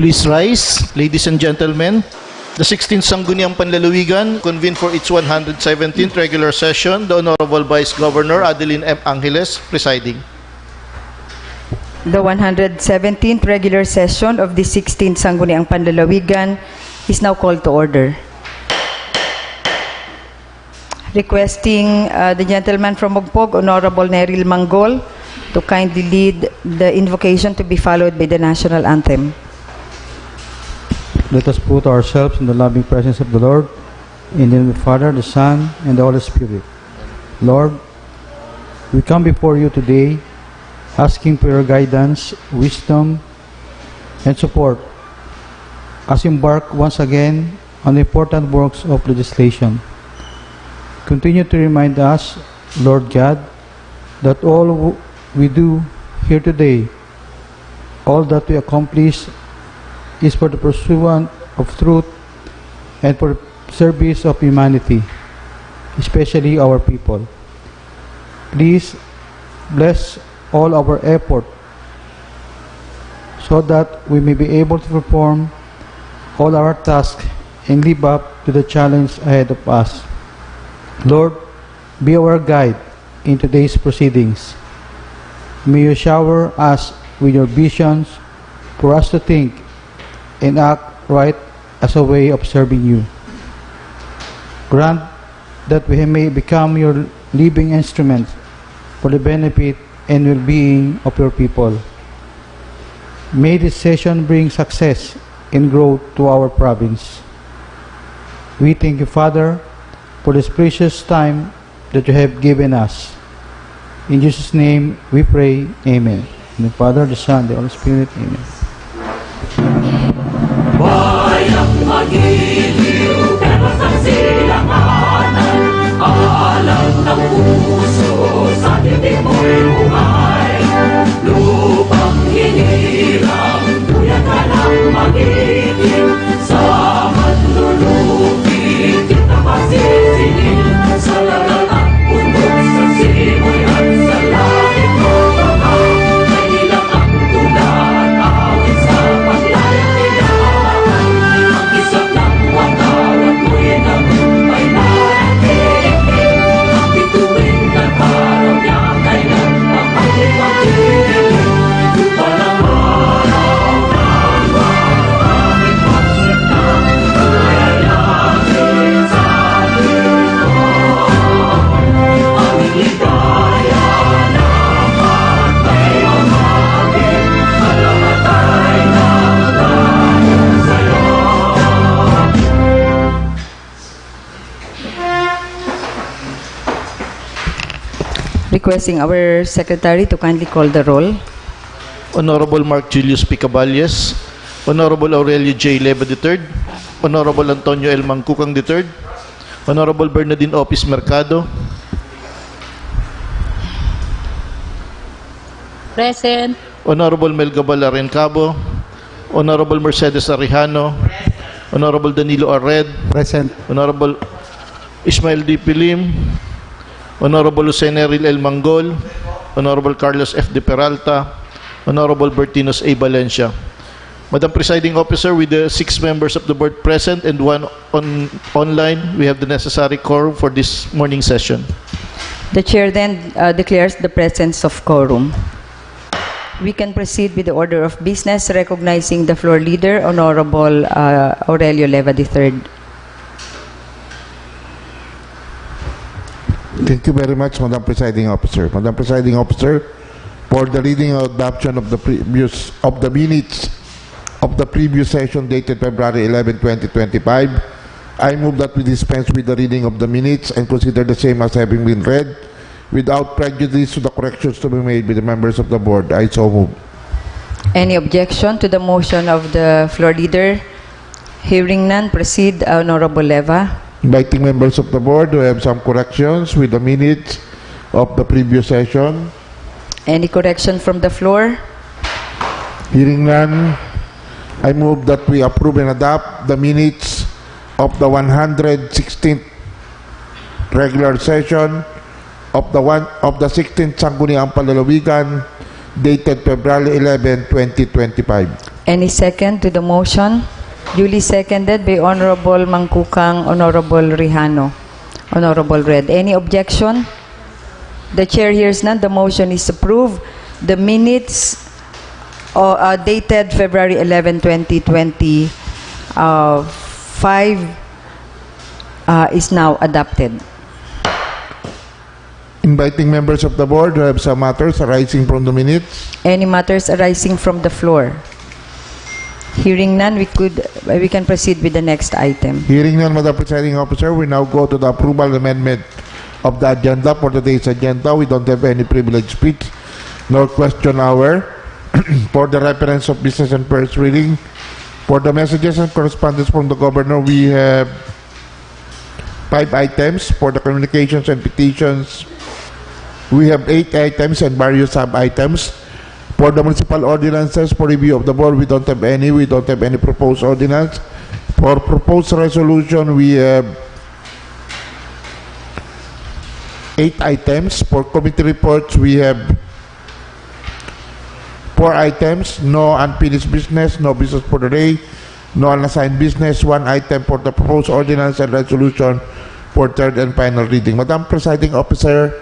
Please rise, ladies and gentlemen. The 16th Sangguniang Panlalawigan convened for its 117th regular session. The Honorable Vice Governor Adeline M. Angeles presiding. The 117th regular session of the 16th Sangguniang Panlalawigan is now called to order. Requesting the gentleman from Mogpog, Honorable Neril Manggol, to kindly lead the invocation to be followed by the national anthem. Let us put ourselves in the loving presence of the Lord, in the name of the Father, the Son, and the Holy Spirit. Lord, we come before you today, asking for your guidance, wisdom, and support as we embark once again on the important works of legislation. Continue to remind us, Lord God, that all we do here today, all that we accomplish, is for the pursuit of truth and for service of humanity, especially our people. Please bless all our effort so that we may be able to perform all our tasks and live up to the challenge ahead of us. Lord, be our guide in today's proceedings. May you shower us with your visions for us to think and act right as a way of serving you. Grant that we may become your living instruments for the benefit and well-being of your people. May this session bring success and growth to our province. We thank you, Father, for this precious time that you have given us. In Jesus' name we pray, Amen. In the Father, the Son, the Holy Spirit, Amen. Bayang magiliw, pero sa silanganan, alam ng puso, sa dibdib mo'y buhay. Lupang hinirang, buyan ka ng magiting, sa manlulubi, kita masisingin, sa lalat at bundok, sa simoy at sa langit mo baka, may ilang ang tulad, awit sa paglayang tinamakan, ang isang ng watawat mo'y nagumpay na nakikinig, ang bituin ng araw niya kailan pagpapaliwanigin, yung palang araw ng maraming pagsita, kaya langit sa likod, aming ligaya naman may mamagin, alamatay ng tayo sa'yo. Requesting our secretary to kindly call the roll. Honorable Mark Julius P. Caballes, Honorable Aurelio J. Leva III, Honorable Antonio L. Mangkukang III, Honorable Bernardine Opis Mercado, Present. Honorable Melgabal Arencabo, Honorable Mercedes Arejano, Honorable Danilo Arred, Present. Honorable Ismael D. Pilim, Honorable Luceneril L. Manggol, Honorable Carlos F. De Peralta, Honorable Bertinos A. Valencia. Madam Presiding Officer, with the 6 members of the board present and 1 online, we have the necessary quorum for this morning session. The chair then declares the presence of quorum. We can proceed with the order of business, recognizing the floor leader, Honorable Aurelio Leva III. Thank you very much, Madam Presiding Officer. Madam Presiding Officer, for the reading and adoption of the minutes of the previous session dated February 11, 2025, I move that we dispense with the reading of the minutes and consider the same as having been read without prejudice to the corrections to be made by the members of the board. I so move. Any objection to the motion of the floor leader? Hearing none, proceed, Honorable Leva. Inviting members of the board who have some corrections with the minutes of the previous session. Any correction from the floor? Hearing none, I move that we approve and adopt the minutes of the 116th regular session of the 16th Sangguniang Panlalawigan dated February 11, 2025. Any second to the motion? Duly seconded by Honorable Mangkukang, Honorable Rihano, Honorable Red. Any objection? The chair hears none. The motion is approved. The minutes dated February 11, 2020, 5 is now adopted. Inviting members of the board who have some matters arising from the minutes. Any matters arising from the floor? Hearing none, we can proceed with the next item. Hearing none, Madam Presiding Officer, we now go to the approval amendment of the agenda for today's agenda. We don't have any privileged speech nor question hour. For the reference of business and first reading, for the messages and correspondence from the Governor, we have 5 items. For the communications and petitions, we have 8 items and various sub-items. For the municipal ordinances, for review of the board, we don't have any. We don't have any proposed ordinance. For proposed resolution, we have 8 items. For committee reports, we have 4 items. No unfinished business, no business for the day, no unassigned business. 1 item for the proposed ordinance and resolution for third and final reading. Madam Presiding Officer,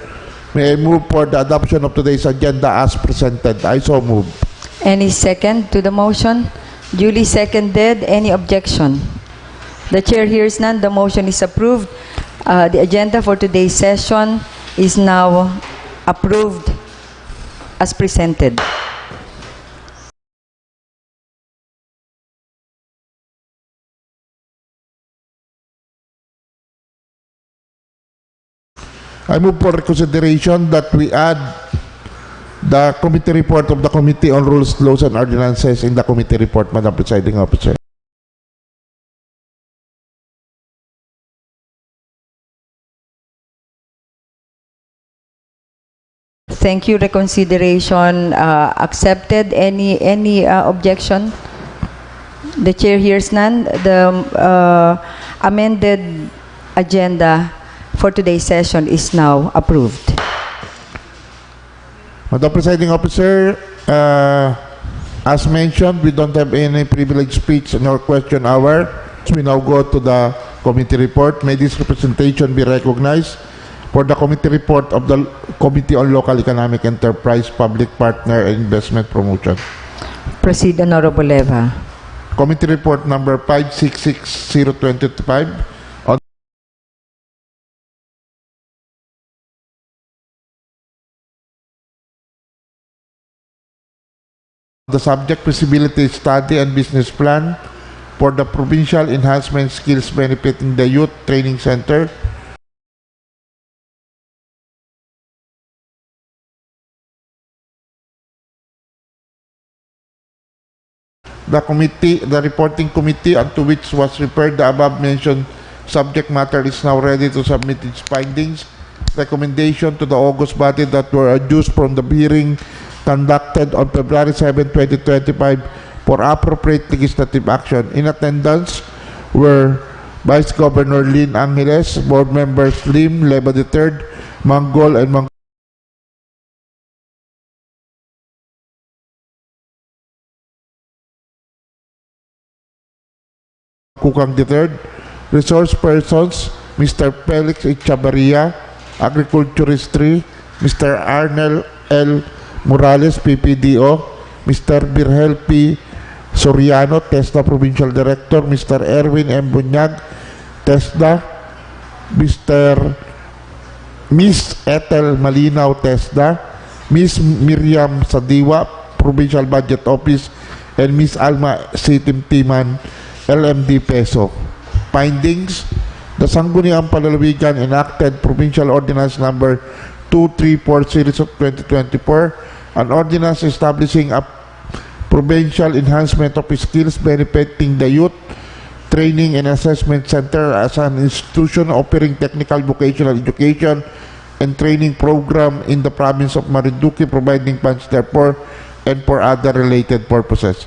may I move for the adoption of today's agenda as presented? I so move. Any second to the motion? Duly seconded. Any objection? The chair hears none. The motion is approved. The agenda for today's session is now approved as presented. I move for consideration that we add the committee report of the Committee on Rules, Laws, and Ordinances in the committee report, Madam Presiding Officer. Thank you. Reconsideration accepted. Any objection? The chair hears none. The amended agenda for today's session is now approved. Madam Presiding Officer, as mentioned, we don't have any privileged speech nor question hour. We now go to the committee report. May this representation be recognized for the committee report of the Committee on Local Economic Enterprise, Public Partner, and Investment Promotion. Proceed, Honorable Leva. Committee report number 566-025 on the subject feasibility study and business plan for the Provincial Enhancement Skills Benefiting the Youth Training Center. The reporting committee unto which was referred the above mentioned subject matter is now ready to submit its findings, recommendation to the August body that were adduced from the hearing conducted on February 7, 2025 for appropriate legislative action. In attendance were Vice Governor Lynn Angeles, Board Members Lim, Leva III, Manggol, and Mangkukang III, Resource Persons, Mr. Felix Echavarria, Agriculturist 3, Mr. Arnel L. Morales, PPDO, Mr. Birhel P. Soriano, TESDA Provincial Director, Mr. Erwin M. Bunyag, TESDA, Miss Ethel Malinaw, TESDA, Miss Miriam Sadiwa, Provincial Budget Office, and Miss Alma C. Timtiman, LMD Peso. Findings: the Sangguniang Panlalawigan enacted Provincial Ordinance Number 234 Series of 2024, an ordinance establishing a provincial enhancement of skills benefiting the youth training and assessment center as an institution offering technical vocational education and training program in the province of Marinduque, providing funds therefore and for other related purposes.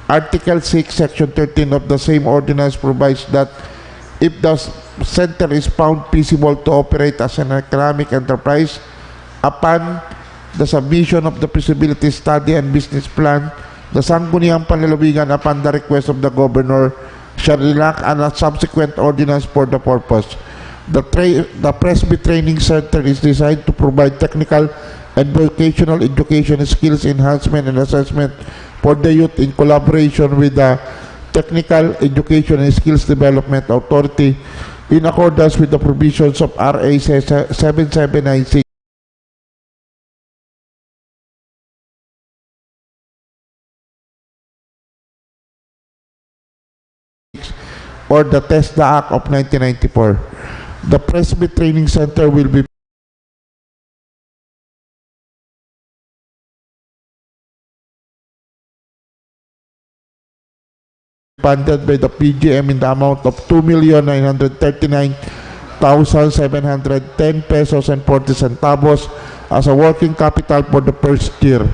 Article 6, Section 13 of the same ordinance provides that if the center is found feasible to operate as an economic enterprise upon the submission of the feasibility study and business plan, the Sangguniang Panlalawigan, upon the request of the governor, shall enact a subsequent ordinance for the purpose. The Presby Training Center is designed to provide technical and vocational education, skills enhancement, and assessment for the youth in collaboration with the Technical Education and Skills Development Authority in accordance with the provisions of RA 7796 or the TESDA Act of 1994. The Presby Training Center will be funded by the PGM in the amount of 2,939,710 pesos and 40 centavos as a working capital for the first year.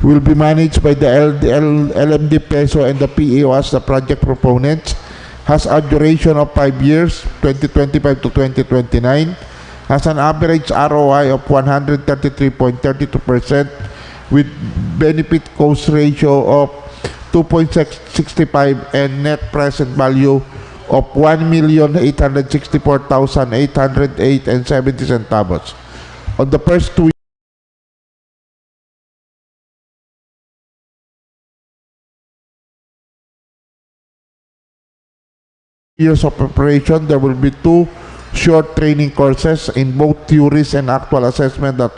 Will be managed by the LMD Peso and the PEO as the project proponents, has a duration of 5 years, 2025 to 2029, has an average ROI of 133.32% with benefit cost ratio of 2.65 and net present value of 1,864,808 and 70 centavos. On the first 2 years of operation, there will be 2 short training courses in both theories and actual assessment that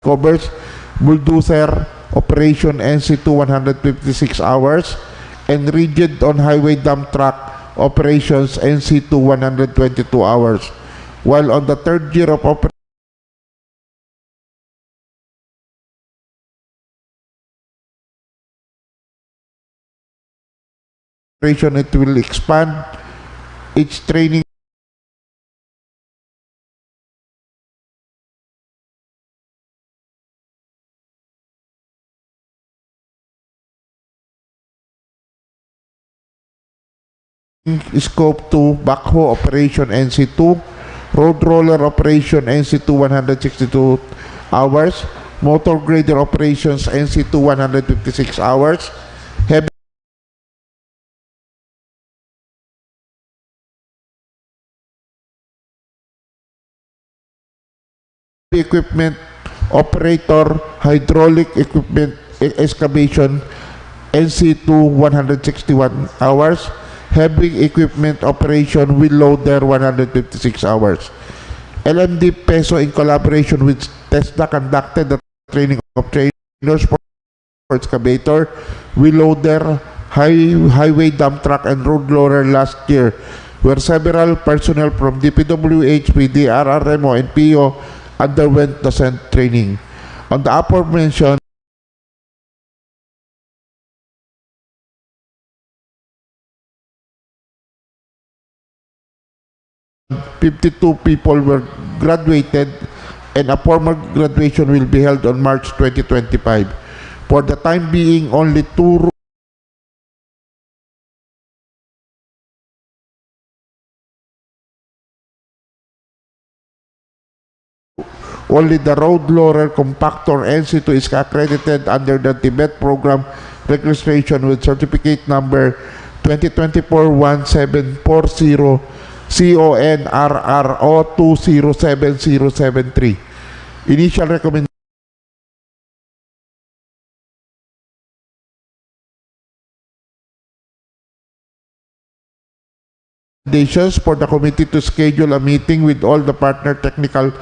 covers bulldozer operation NC2 156 hours and rigid on highway dump truck operations NC2 122 hours, while on the third year of operation it will expand its training scope to backhoe operation NC2, road roller operation NC2 162 hours, motor grader operations NC2 156 hours, heavy equipment operator, hydraulic equipment excavation NC2 161 hours, heavy equipment operation wheel loader 156 hours. LMD Peso in collaboration with TESDA conducted the training of trainers for excavator, wheel loader, highway dump truck and road loader last year, where several personnel from DPWH, PDRRMO and PO underwent the said training. On the aforementioned 52 people were graduated and a formal graduation will be held on March 2025. For the time being, only the road loader compactor NC2 is accredited under the Tibet program registration with certificate number 2024-1740 CONRRO 207073. Initial recommendations for the committee to schedule a meeting with all the partner technical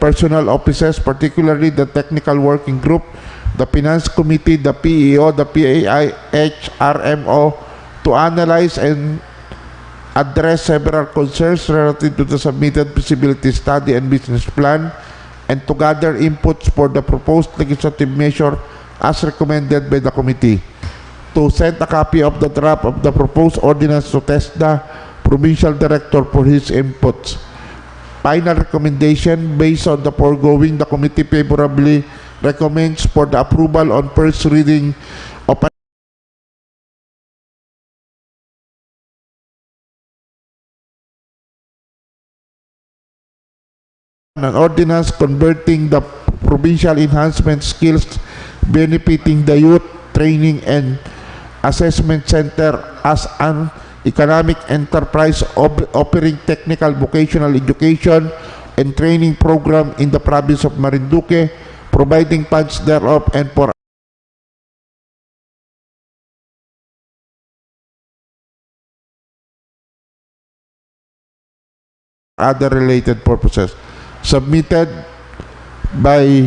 personnel offices, particularly the technical working group, the finance committee, the PEO, the PAIHRMO, to analyze and address several concerns relative to the submitted feasibility study and business plan, and to gather inputs for the proposed legislative measure as recommended by the committee. To send a copy of the draft of the proposed ordinance to TESDA Provincial Director for his inputs. Final recommendation: based on the foregoing, the committee favorably recommends for the approval on first reading of an ordinance converting the provincial enhancement skills benefiting the youth training and assessment center as an economic enterprise offering technical vocational education and training program in the province of Marinduque, providing funds thereof and for other related purposes. Submitted by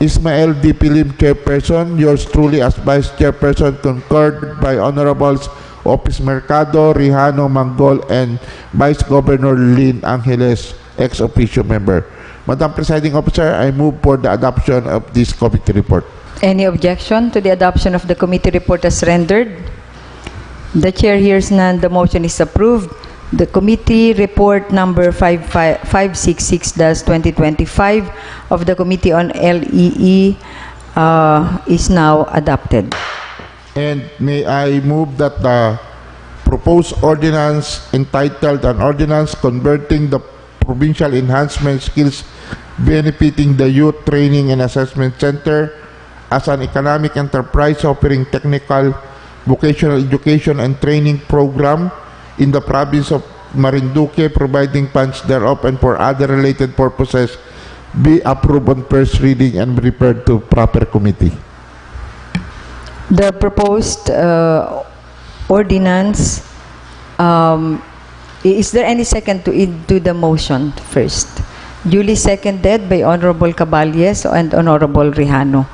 Ismael D. Pilim, Chairperson, yours truly as Vice Chairperson, concurred by Honorables Office Mercado, Rihano Manggol, and Vice Governor Lynn Angeles, ex officio member. Madam Presiding Officer, I move for the adoption of this committee report. Any objection to the adoption of the committee report as rendered? The chair hears none. The motion is approved. The committee report number 566-2025 of the Committee on LEE is now adopted. And may I move that the proposed ordinance entitled an ordinance converting the provincial enhancement skills benefiting the youth training and assessment center as an economic enterprise offering technical vocational education and training program in the province of Marinduque, providing funds thereof and for other related purposes, be approved on first reading and referred to proper committee. The proposed ordinance, is there any second to the motion first? Duly seconded by Honorable Caballes and Honorable Rihano.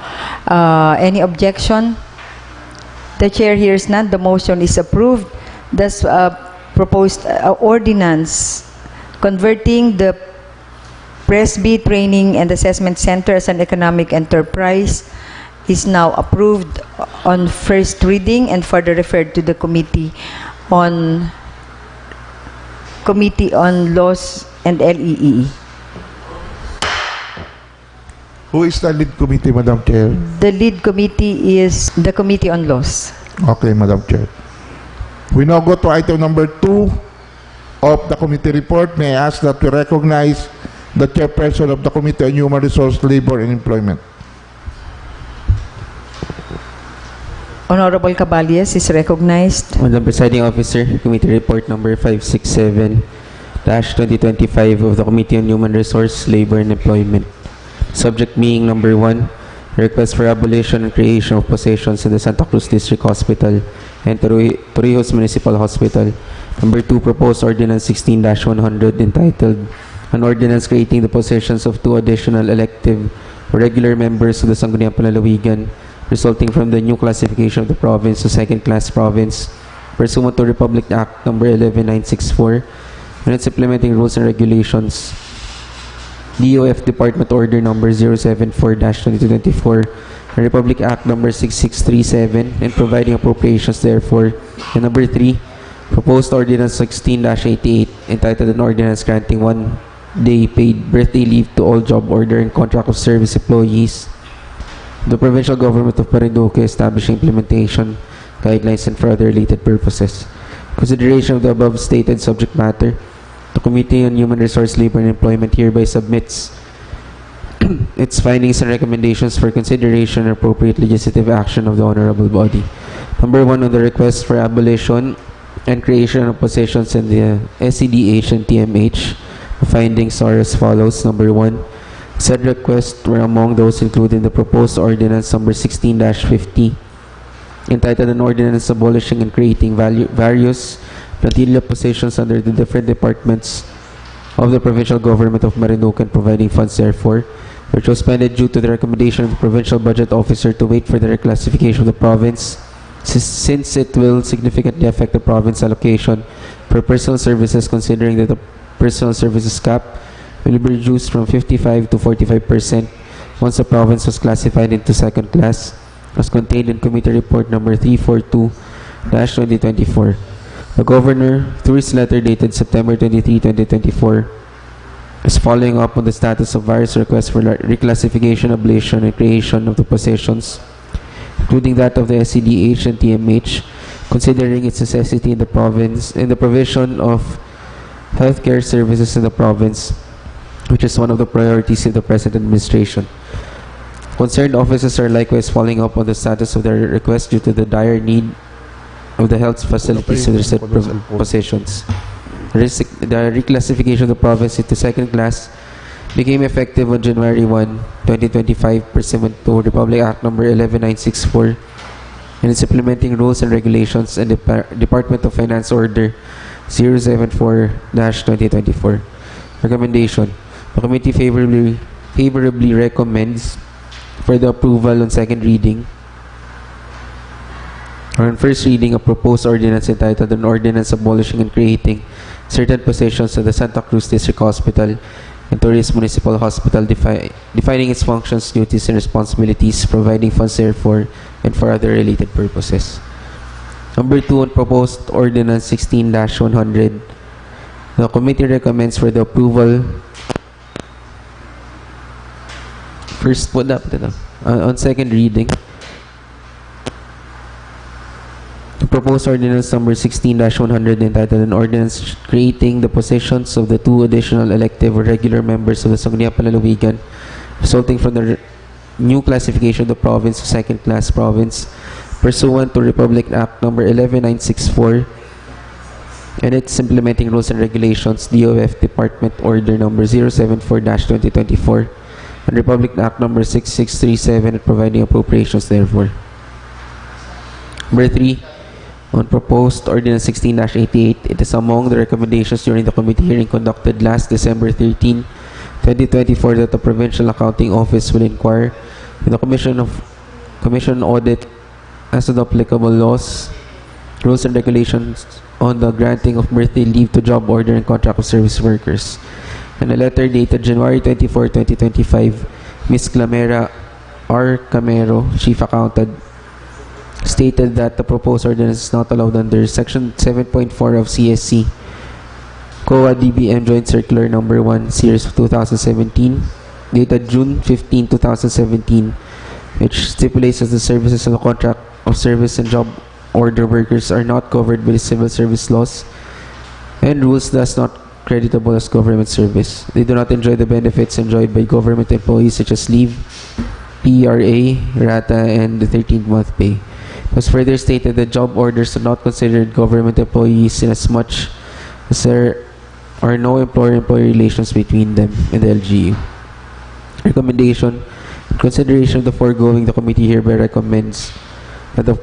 Any objection? The chair hears none. The motion is approved. Thus, proposed ordinance converting the Presby Training and Assessment Center as an economic enterprise is now approved on first reading and further referred to the Committee on Laws and LEE. Who is the lead committee, Madam Chair? The lead committee is the Committee on Laws. Okay, Madam Chair. We now go to item number 2 of the committee report. May I ask that we recognize the chairperson of the Committee on Human Resource, Labor and Employment. Honorable Caballes is recognized. Madam Presiding Officer, Committee Report number 567-2025 of the Committee on Human Resource, Labor and Employment. Subject being number 1, request for abolition and creation of positions in the Santa Cruz District Hospital and Torrijos Municipal Hospital. Number 2, proposed ordinance 16-100 entitled an ordinance creating the positions of 2 additional elective or regular members of the Sangguniang Panlalawigan resulting from the new classification of the province to second-class province pursuant to Republic Act number 11964 and its implementing rules and regulations. DOF Department Order number 074-2024 and Republic Act number 6637 and providing appropriations therefore. And number 3, proposed ordinance 16-88 entitled an ordinance granting 1-day paid birthday leave to all job order and contract of service employees. The provincial government of Marinduque establishing implementation guidelines and for other related purposes. Consideration of the above stated subject matter, the Committee on Human Resource, Labor and Employment hereby submits its findings and recommendations for consideration and appropriate legislative action of the honorable body. Number 1, on the request for abolition and creation of positions in the SCDH and TMH, the findings are as follows. Number 1, said requests were among those included in the proposed ordinance number 16-50 entitled an ordinance abolishing and creating various plantilla positions under the different departments of the provincial government of Marinduque and providing funds therefore, which was suspended due to the recommendation of the provincial budget officer to wait for the reclassification of the province since it will significantly affect the province allocation for personal services, considering that the personal services cap will be reduced from 55 to 45% once the province was classified into second class, as contained in Committee Report number 342-2024. The Governor, through his letter dated September 23, 2024, is following up on the status of various requests for reclassification, ablation, and creation of the positions, including that of the SCDH and TMH, considering its necessity in the province, in the provision of healthcare services in the province, which is one of the priorities of the present administration. Concerned offices are likewise following up on the status of their request due to the dire need of the health facilities of the said positions. The reclassification of the province into second class became effective on January 1, 2025 pursuant to Republic Act Number 11964 and its implementing rules and regulations and Department of Finance Order 074-2024. Recommendation. The committee favorably recommends for the approval on second reading or on first reading a proposed ordinance entitled An Ordinance Abolishing and Creating Certain Positions of the Santa Cruz District Hospital and Torres Municipal Hospital, defining its functions, duties, and responsibilities, providing funds therefore, and for other related purposes. Number 2, on proposed ordinance 16-100, the committee recommends for the approval first on second reading. The proposed ordinance number 16-100 entitled An Ordinance Creating the Positions of the 2 additional elective or regular members of the Sangguniang Panlalawigan resulting from the new classification of the province to second class province pursuant to Republic Act Number 11964 and its implementing rules and regulations, DOF Department Order Number 074-2024 and Republic Act Number 6637 and providing appropriations therefore. Number 3, on proposed ordinance 16-88, it is among the recommendations during the committee hearing conducted last December 13, 2024 that the Provincial Accounting Office will inquire with the Commission Audit as to the applicable laws, rules and regulations on the granting of birthday leave to job order and contract of service workers. In a letter dated January 24, 2025, Ms. Clamera R. Camero, Chief Accountant, stated that the proposed ordinance is not allowed under Section 7.4 of CSC, COA DBM Joint Circular Number 1, Series of 2017, dated June 15, 2017, which stipulates that the services of the contract of service and job order workers are not covered by the civil service laws and rules thus not creditable as government service. They do not enjoy the benefits enjoyed by government employees such as leave, PRA, RATA, and the 13th month pay. It was further stated that job orders are not considered government employees in as much as there are no employer-employee relations between them and the LGU. Recommendation. In consideration of the foregoing, the committee hereby recommends that the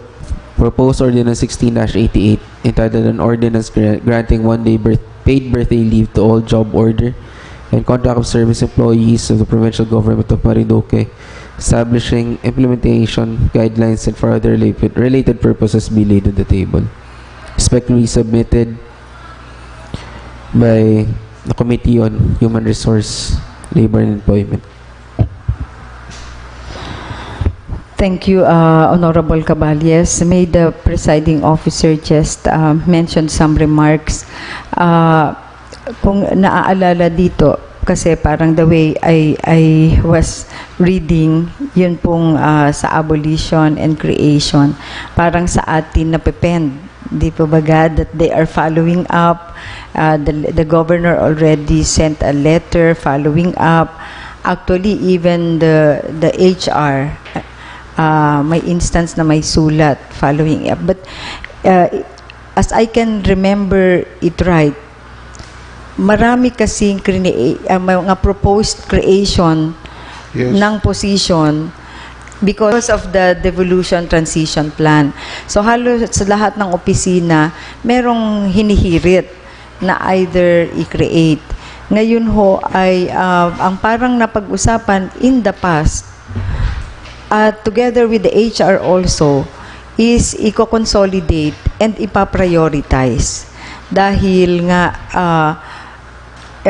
proposed ordinance 16-88 entitled An Ordinance Granting 1-day paid birthday leave to all job order and contract of service employees of the provincial government of Marinduque, establishing implementation guidelines and for other related purposes be laid on the table. Respectfully submitted by the Committee on Human Resource, Labor and Employment. Thank you, Honorable Caballes. May the presiding officer just mention some remarks. Kung naaalala dito, kasi parang the way I was reading, yun pong sa abolition and creation, parang sa atin napepend. Di pa baga that they are following up. The governor already sent a letter following up. Actually, even the HR, may instance na may sulat following up. But as I can remember it right, marami kasing mga proposed creation ng position because of the devolution transition plan. So halos sa lahat ng opisina, merong hinihirit na either i-create. Ngayon ho ay ang parang napag-usapan in the past, together with the HR also, is i-consolidate and ipa-prioritize. Dahil nga,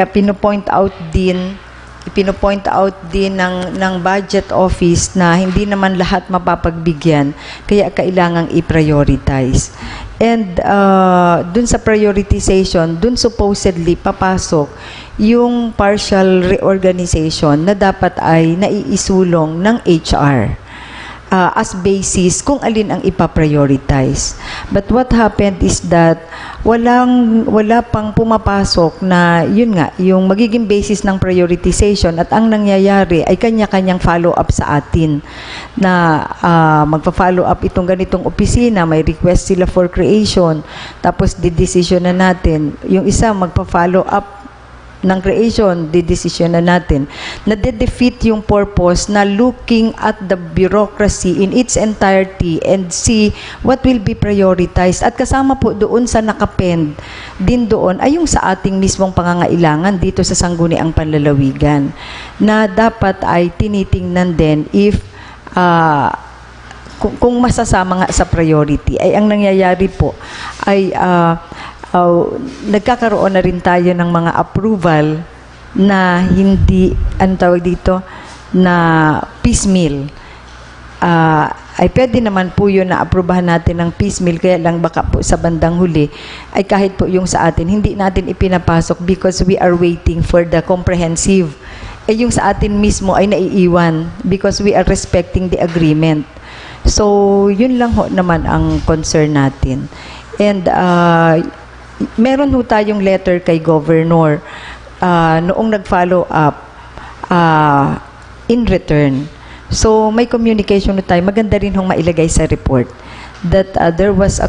pinopoint out din ipino-point out din ng budget office na hindi naman lahat mapapagbigyan, kaya kailangang i-prioritize. And dun sa prioritization, dun supposedly papasok yung partial reorganization na dapat ay naiisulong ng HR as basis kung alin ang ipaprioritize. But what happened is that wala pang pumapasok na yun nga, yung magiging basis ng prioritization, at ang nangyayari ay kanya-kanyang follow-up sa atin na magpa-follow up itong ganitong opisina, may request sila for creation, tapos di-decision na natin. Yung isa magpa-follow up ng creation, di-decision na natin, na de-defeat yung purpose na looking at the bureaucracy in its entirety and see what will be prioritized. At kasama po doon sa nakapend din doon ay yung sa ating mismong pangangailangan dito sa Sangguniang Panlalawigan, na dapat ay tinitingnan din if kung masasama nga sa priority. Ay ang nangyayari po ay nagkakaroon na rin tayo ng mga approval na hindi, ano tawag dito, na piecemeal. Ay pwede naman po yun na aprubahan natin ng piecemeal, kaya lang baka po sa bandang huli ay kahit po yung sa atin, hindi natin ipinapasok because we are waiting for the comprehensive. Yung sa atin mismo ay naiiwan because we are respecting the agreement. So, yun lang ho naman ang concern natin. And meron ho tayong letter kay Governor noong nag-follow up in return. So, may communication na tayo. Maganda rin hong mailagay sa report that there was a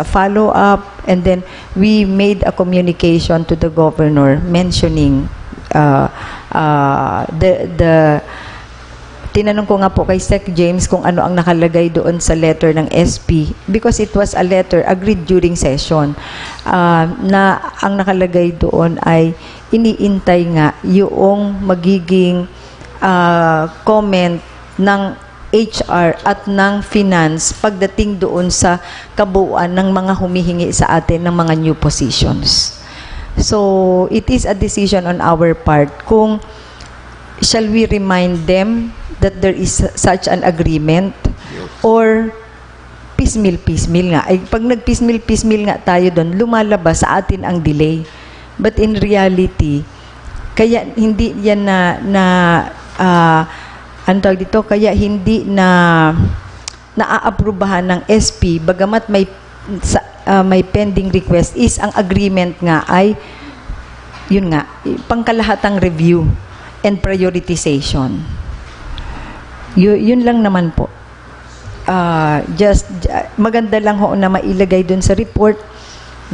follow up, and then we made a communication to the Governor mentioning tinanong ko nga po kay Sec James kung ano ang nakalagay doon sa letter ng SP, because it was a letter agreed during session, na ang nakalagay doon ay iniintay nga yung magiging comment ng HR at ng finance pagdating doon sa kabuuan ng mga humihingi sa atin ng mga new positions. So, it is a decision on our part kung shall we remind them that there is such an agreement, or piecemeal nga. Ay, pag nag-piecemeal nga tayo doon, lumalabas sa atin ang delay. But in reality, kaya hindi yan ano tawag dito, kaya hindi naaaprubahan ng SP, bagamat may pending request, is ang agreement nga ay yun nga, pangkalahatang review and prioritization. Yun lang naman po. Maganda lang ho na mailagay dun sa report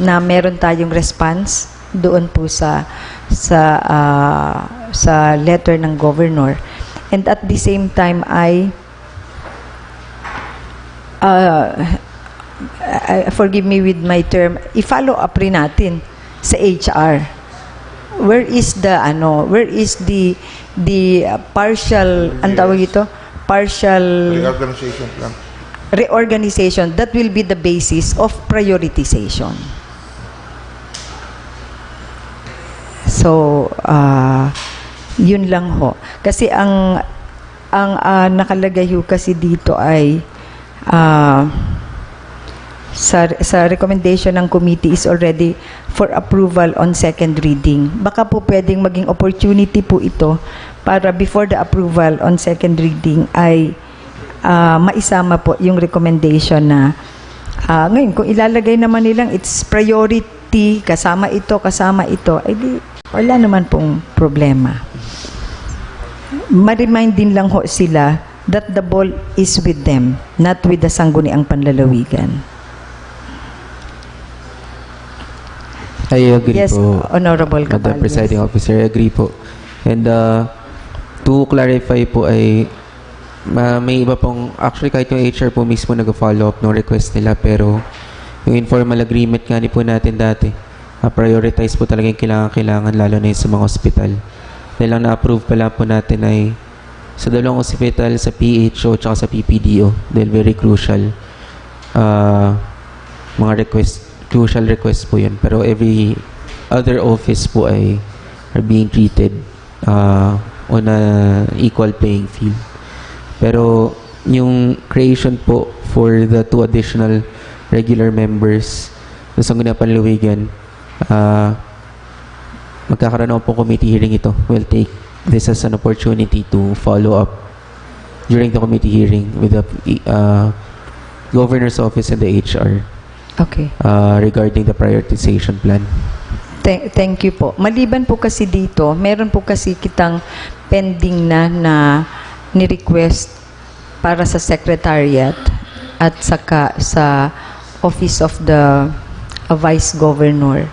na meron tayong response doon po sa letter ng Governor. And at the same time forgive me with my term, i-follow up rin natin sa HR. Where is the partial, ang tawag ito? Partial Reorganization plan. Reorganization that will be the basis of prioritization. So, yun lang ho. Kasi ang nakalagay ho kasi dito ay sa recommendation ng committee is already for approval on second reading. Baka po pwedeng maging opportunity po ito para before the approval on second reading ay maisama po yung recommendation na ngayon kung ilalagay naman nilang it's priority, kasama ito, ay di, wala naman pong problema. Ma-remind din lang ho sila that the ball is with them, not with the Sangguniang Panlalawigan. I agree Yes, po, Honorable Madam Cabal. Presiding Officer, I agree po. And to clarify po ay may iba pong, actually kahit yung HR po mismo nag-follow up ng request nila, pero yung informal agreement nga ni po natin dati, prioritize po talaga yung kailangan lalo na yung sa mga hospital. Dahil lang na-approve pala po natin ay sa dalawang hospital, sa PHO at sa PPDO, dahil very crucial mga crucial request po yun. Pero every other office po ay are being treated on a equal playing field. Pero yung creation po for the 2 additional regular members ng Sangguniang Panlalawigan, magkakaroon ako pong committee hearing ito. We'll take this as an opportunity to follow up during the committee hearing with the Governor's Office and the HR Okay. regarding the prioritization plan. Thank you po. Maliban po kasi dito, meron po kasi kitang pending na ni-request para sa Secretariat at saka sa Office of the Vice Governor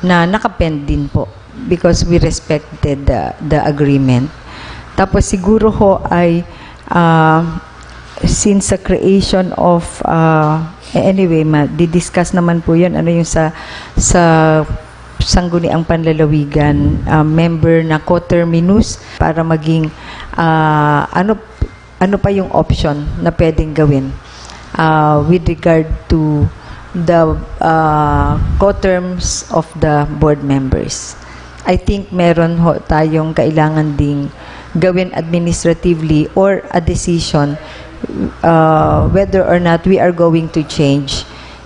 na nakapending po because we respected the agreement. Tapos siguro ho ay since sa creation of anyway, di-discuss naman po yun ano yung sa Sangguniang Panlalawigan member na coterminus para maging ano pa yung option na pwedeng gawin with regard to the coterms of the board members. I think meron ho tayong kailangan ding gawin administratively or a decision whether or not we are going to change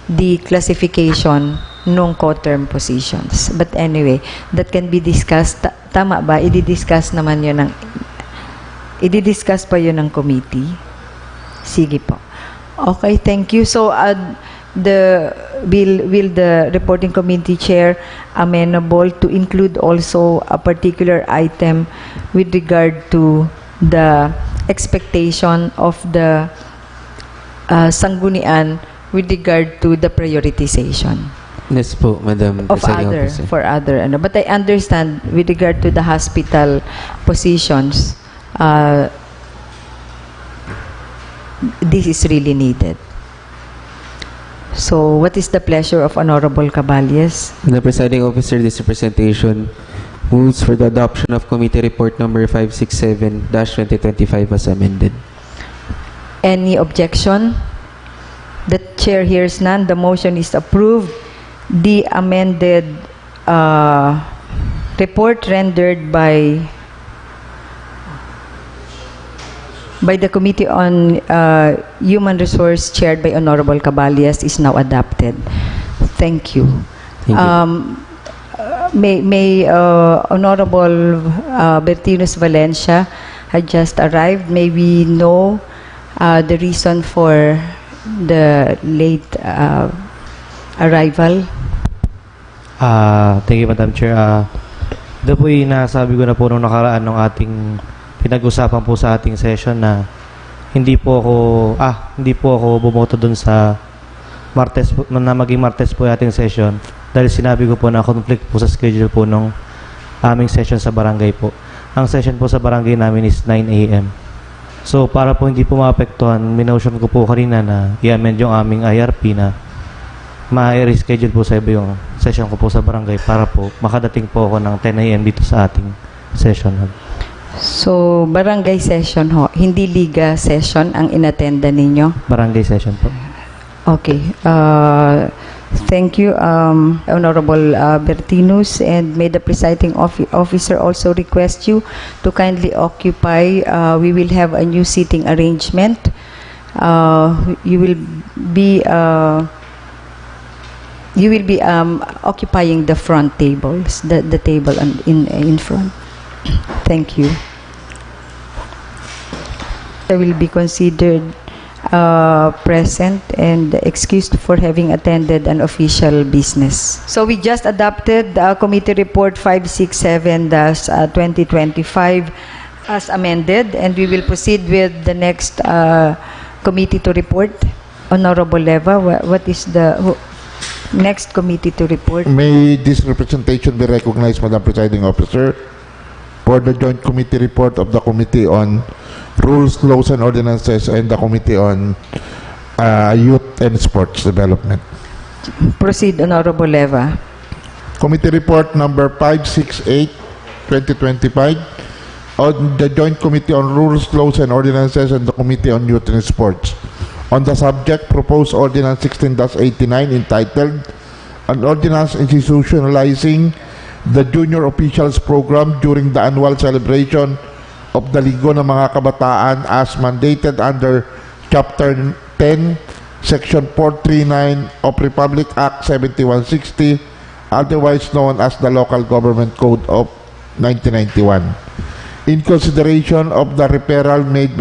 the classification nung co-term positions. But anyway, that can be discussed. Tama ba? I-discuss naman yun i-discuss pa yun ng committee. Sige po. Okay, thank you. So, will the reporting committee chair amenable to include also a particular item with regard to the expectation of the Sanggunian with regard to the prioritization Yes po, Madam of Presiding other Officer. for other but I understand with regard to the hospital positions this is really needed. So what is the pleasure of Honorable Caballes? The Presiding Officer, this representation moves for the adoption of Committee Report number 567-2025 as amended. Any objection? The chair hears none. The motion is approved. The amended report rendered by the Committee on Human Resource chaired by Honorable Caballes is now adopted. Thank you. Thank you. May Honorable Bertinus Valencia had just arrived. May we know the reason for the late arrival? Thank you, Madam Chair. Ito po yung nasabi ko na po nung nakaraan ng ating pinag-usapan po sa ating session na hindi po ako bumoto dun sa Martes po, na maging Martes po yung ating session dahil sinabi ko po na conflict po sa schedule po nung aming session sa barangay po. Ang session po sa barangay namin is 9 a.m. So para po hindi po maapektuhan, minotion ko po kanina na i-amend yung aming IRP na ma-reschedule po sa iba yung session ko po sa barangay para po makadating po ako ng 10 a.m. dito sa ating session. So, barangay session ho, hindi liga session ang inattenda ninyo? Barangay session po. Okay. Thank you, Honorable Bertinus, and may the presiding officer also request you to kindly occupy. We will have a new seating arrangement. You will be occupying the front tables, the table in front. Thank you. I will be considered present and excused for having attended an official business. So we just adopted Committee Report 567-2025 as amended, and we will proceed with the next committee to report. Honorable Leva, what is the next committee to report? May this representation be recognized, Madam Presiding Officer, for the joint committee report of the Committee on Rules, Laws, and Ordinances and the Committee on Youth and Sports Development. Proceed, Honorable Leva. Committee Report number 568-2025 on the Joint Committee on Rules, Laws, and Ordinances and the Committee on Youth and Sports. On the subject, proposed Ordinance 16-89 entitled An Ordinance Institutionalizing the Junior Officials Program during the annual celebration of the Linggo ng mga Kabataan as mandated under Chapter 10, Section 439 of Republic Act 7160, otherwise known as the Local Government Code of 1991. In consideration of the referral made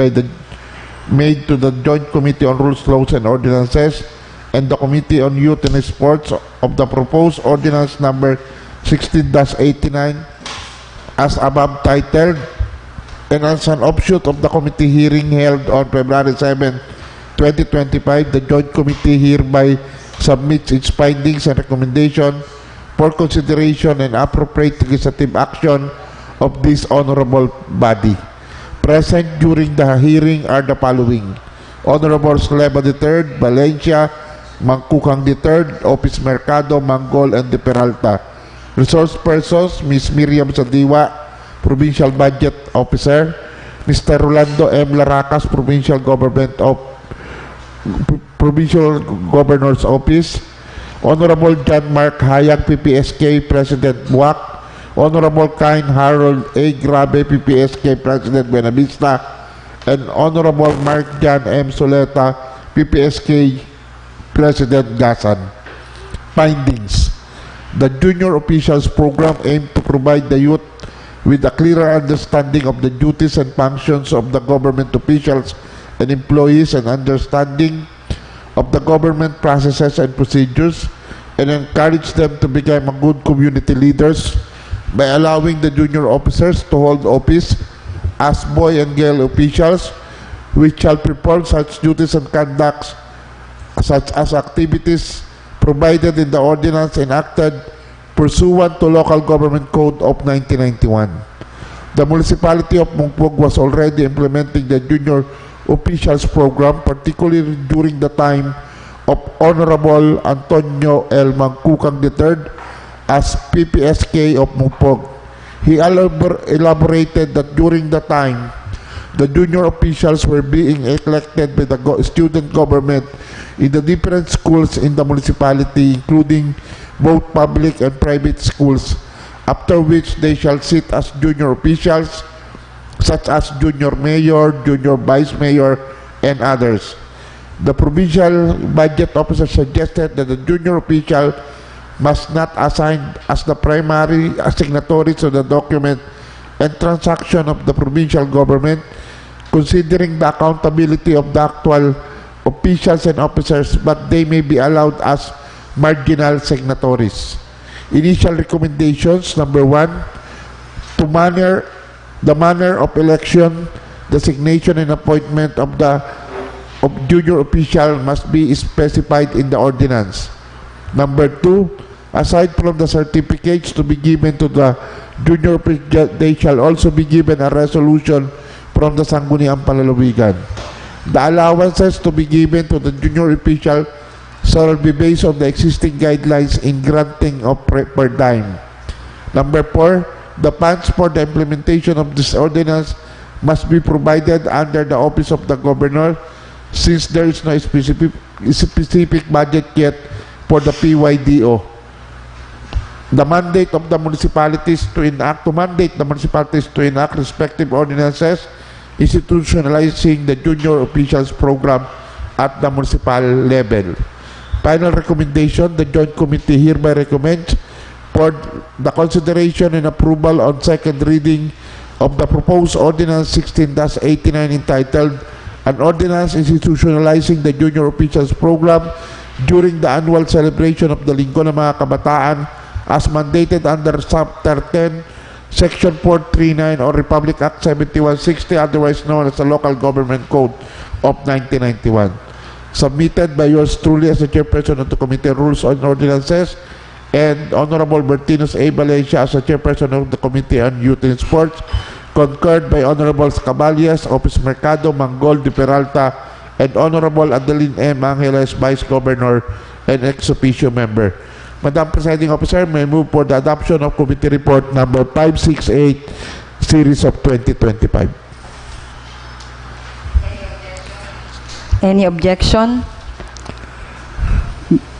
to the Joint Committee on Rules, Laws, and Ordinances and the Committee on Youth and Sports of the proposed ordinance number 16-89 as above titled, and as an offshoot of the committee hearing held on February 7, 2025, the Joint Committee hereby submits its findings and recommendation for consideration and appropriate legislative action of this honorable body. Present during the hearing are the following: Honorable Sleva III, Valencia, Mangkukang III, Office Mercado, Manggol, and De Peralta. Resource persons, Ms. Miriam Sadiwa, Provincial Budget Officer, Mr. Rolando M. Laracas, Provincial Governor's Office, Honorable John Mark Hayag, PPSK President Boac, Honorable Kain Harold A. Grabe, PPSK President Buenavista, and Honorable Mark John M. Soleta, PPSK President Gasan. Findings: the Junior Officials Program aimed to provide the youth with a clearer understanding of the duties and functions of the government officials and employees, and understanding of the government processes and procedures, and encourage them to become a good community leaders by allowing the junior officers to hold office as boy and girl officials, which shall perform such duties and conducts such as activities provided in the ordinance enacted pursuant to Local Government Code of 1991. The municipality of Mogpog was already implementing the Junior Officials Program, particularly during the time of Honorable Antonio L. Mangkukang III as PPSK of Mogpog. He elaborated that during the time, the junior officials were being elected by the student government in the different schools in the municipality, including both public and private schools, after which they shall sit as junior officials such as junior mayor, junior vice mayor, and others. The provincial budget officer suggested that the junior official must not assign as the primary signatories of the document and transaction of the provincial government, considering the accountability of the actual officials and officers, but they may be allowed as marginal signatories. Initial recommendations: number 1, the manner of election, designation, and appointment of junior official must be specified in the ordinance. Number 2, aside from the certificates to be given to the junior official, they shall also be given a resolution from the Sangguniang Panlalawigan. The allowances to be given to the junior official shall be based on the existing guidelines in granting of per dime. Number 4, the funds for the implementation of this ordinance must be provided under the Office of the Governor, since there is no specific budget yet for the PYDO. The mandate of the municipalities to enact respective ordinances, institutionalizing the Junior Officials Program at the municipal level. Final recommendation: the Joint Committee hereby recommends for the consideration and approval on second reading of the proposed ordinance 16-89 entitled An Ordinance Institutionalizing the Junior Officials Program during the annual celebration of the Linggo ng mga Kabataan as mandated under Chapter 10, Section 439 or Republic Act 7160, otherwise known as the Local Government Code of 1991. Submitted by yours truly as the chairperson of the Committee on Rules and Ordinances, and Honorable Bertinos A. Valencia as the chairperson of the Committee on Youth and Sports, concurred by Honorable Caballas, Office Mercado, Manggol, De Peralta, and Honorable Adeline M. Angeles, Vice Governor and ex officio member. Madam Presiding Officer, may move for the adoption of Committee Report number 568, Series of 2025. Any objection?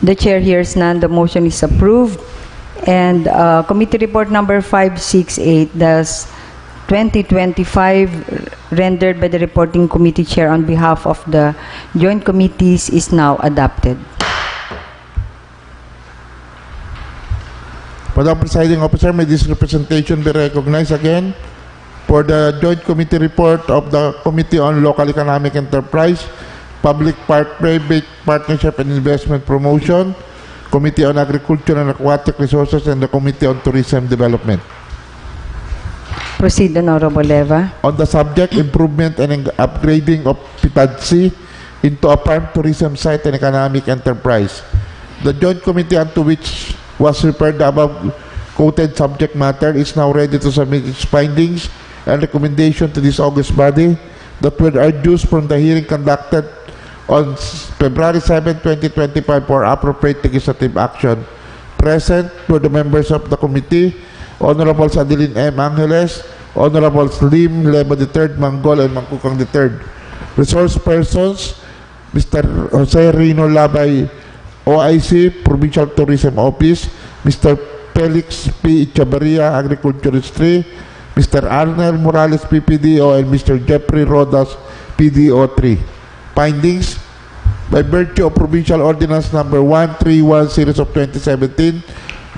The chair hears none. The motion is approved. And committee report number 568, thus 2025, rendered by the reporting committee chair on behalf of the joint committees, is now adopted. Madam Presiding Officer, may this representation be recognized again for the joint committee report of the Committee on Local Economic Enterprise, Public-Private Partnership and Investment Promotion, Committee on Agriculture and Aquatic Resources, and the Committee on Tourism Development. Proceed, Honorable Leva. On the subject, improvement and upgrading of Pitansi into a farm tourism site and economic enterprise. The joint committee unto which was referred the above quoted subject matter is now ready to submit its findings and recommendation to this August body that were adduced from the hearing conducted on February 7, 2025 for appropriate legislative action. Present were the members of the committee, Honorable Adeline M. Angeles, Honorable Slim Leba III, Manggol, and Mangkukang III. Resource persons, Mr. Jose Rino Labay, OIC, Provincial Tourism Office, Mr. Felix P. Echavarria, Agriculturist 3, Mr. Arnel Morales, PPDO, and Mr. Jeffrey Rodas, PDO 3. Findings: by virtue of Provincial Ordinance Number 131 Series of 2017,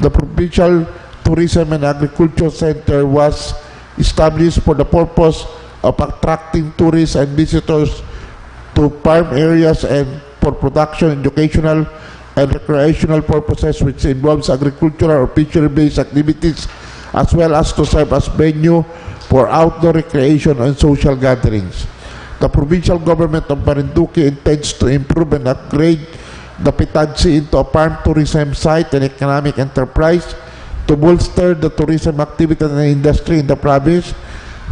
the Provincial Tourism and Agriculture Center was established for the purpose of attracting tourists and visitors to farm areas and for production, educational, and recreational purposes which involves agricultural or fishery-based activities, as well as to serve as venue for outdoor recreation and social gatherings. The provincial government of Marinduque intends to improve and upgrade the Pitansi into a farm tourism site and economic enterprise to bolster the tourism activity and industry in the province,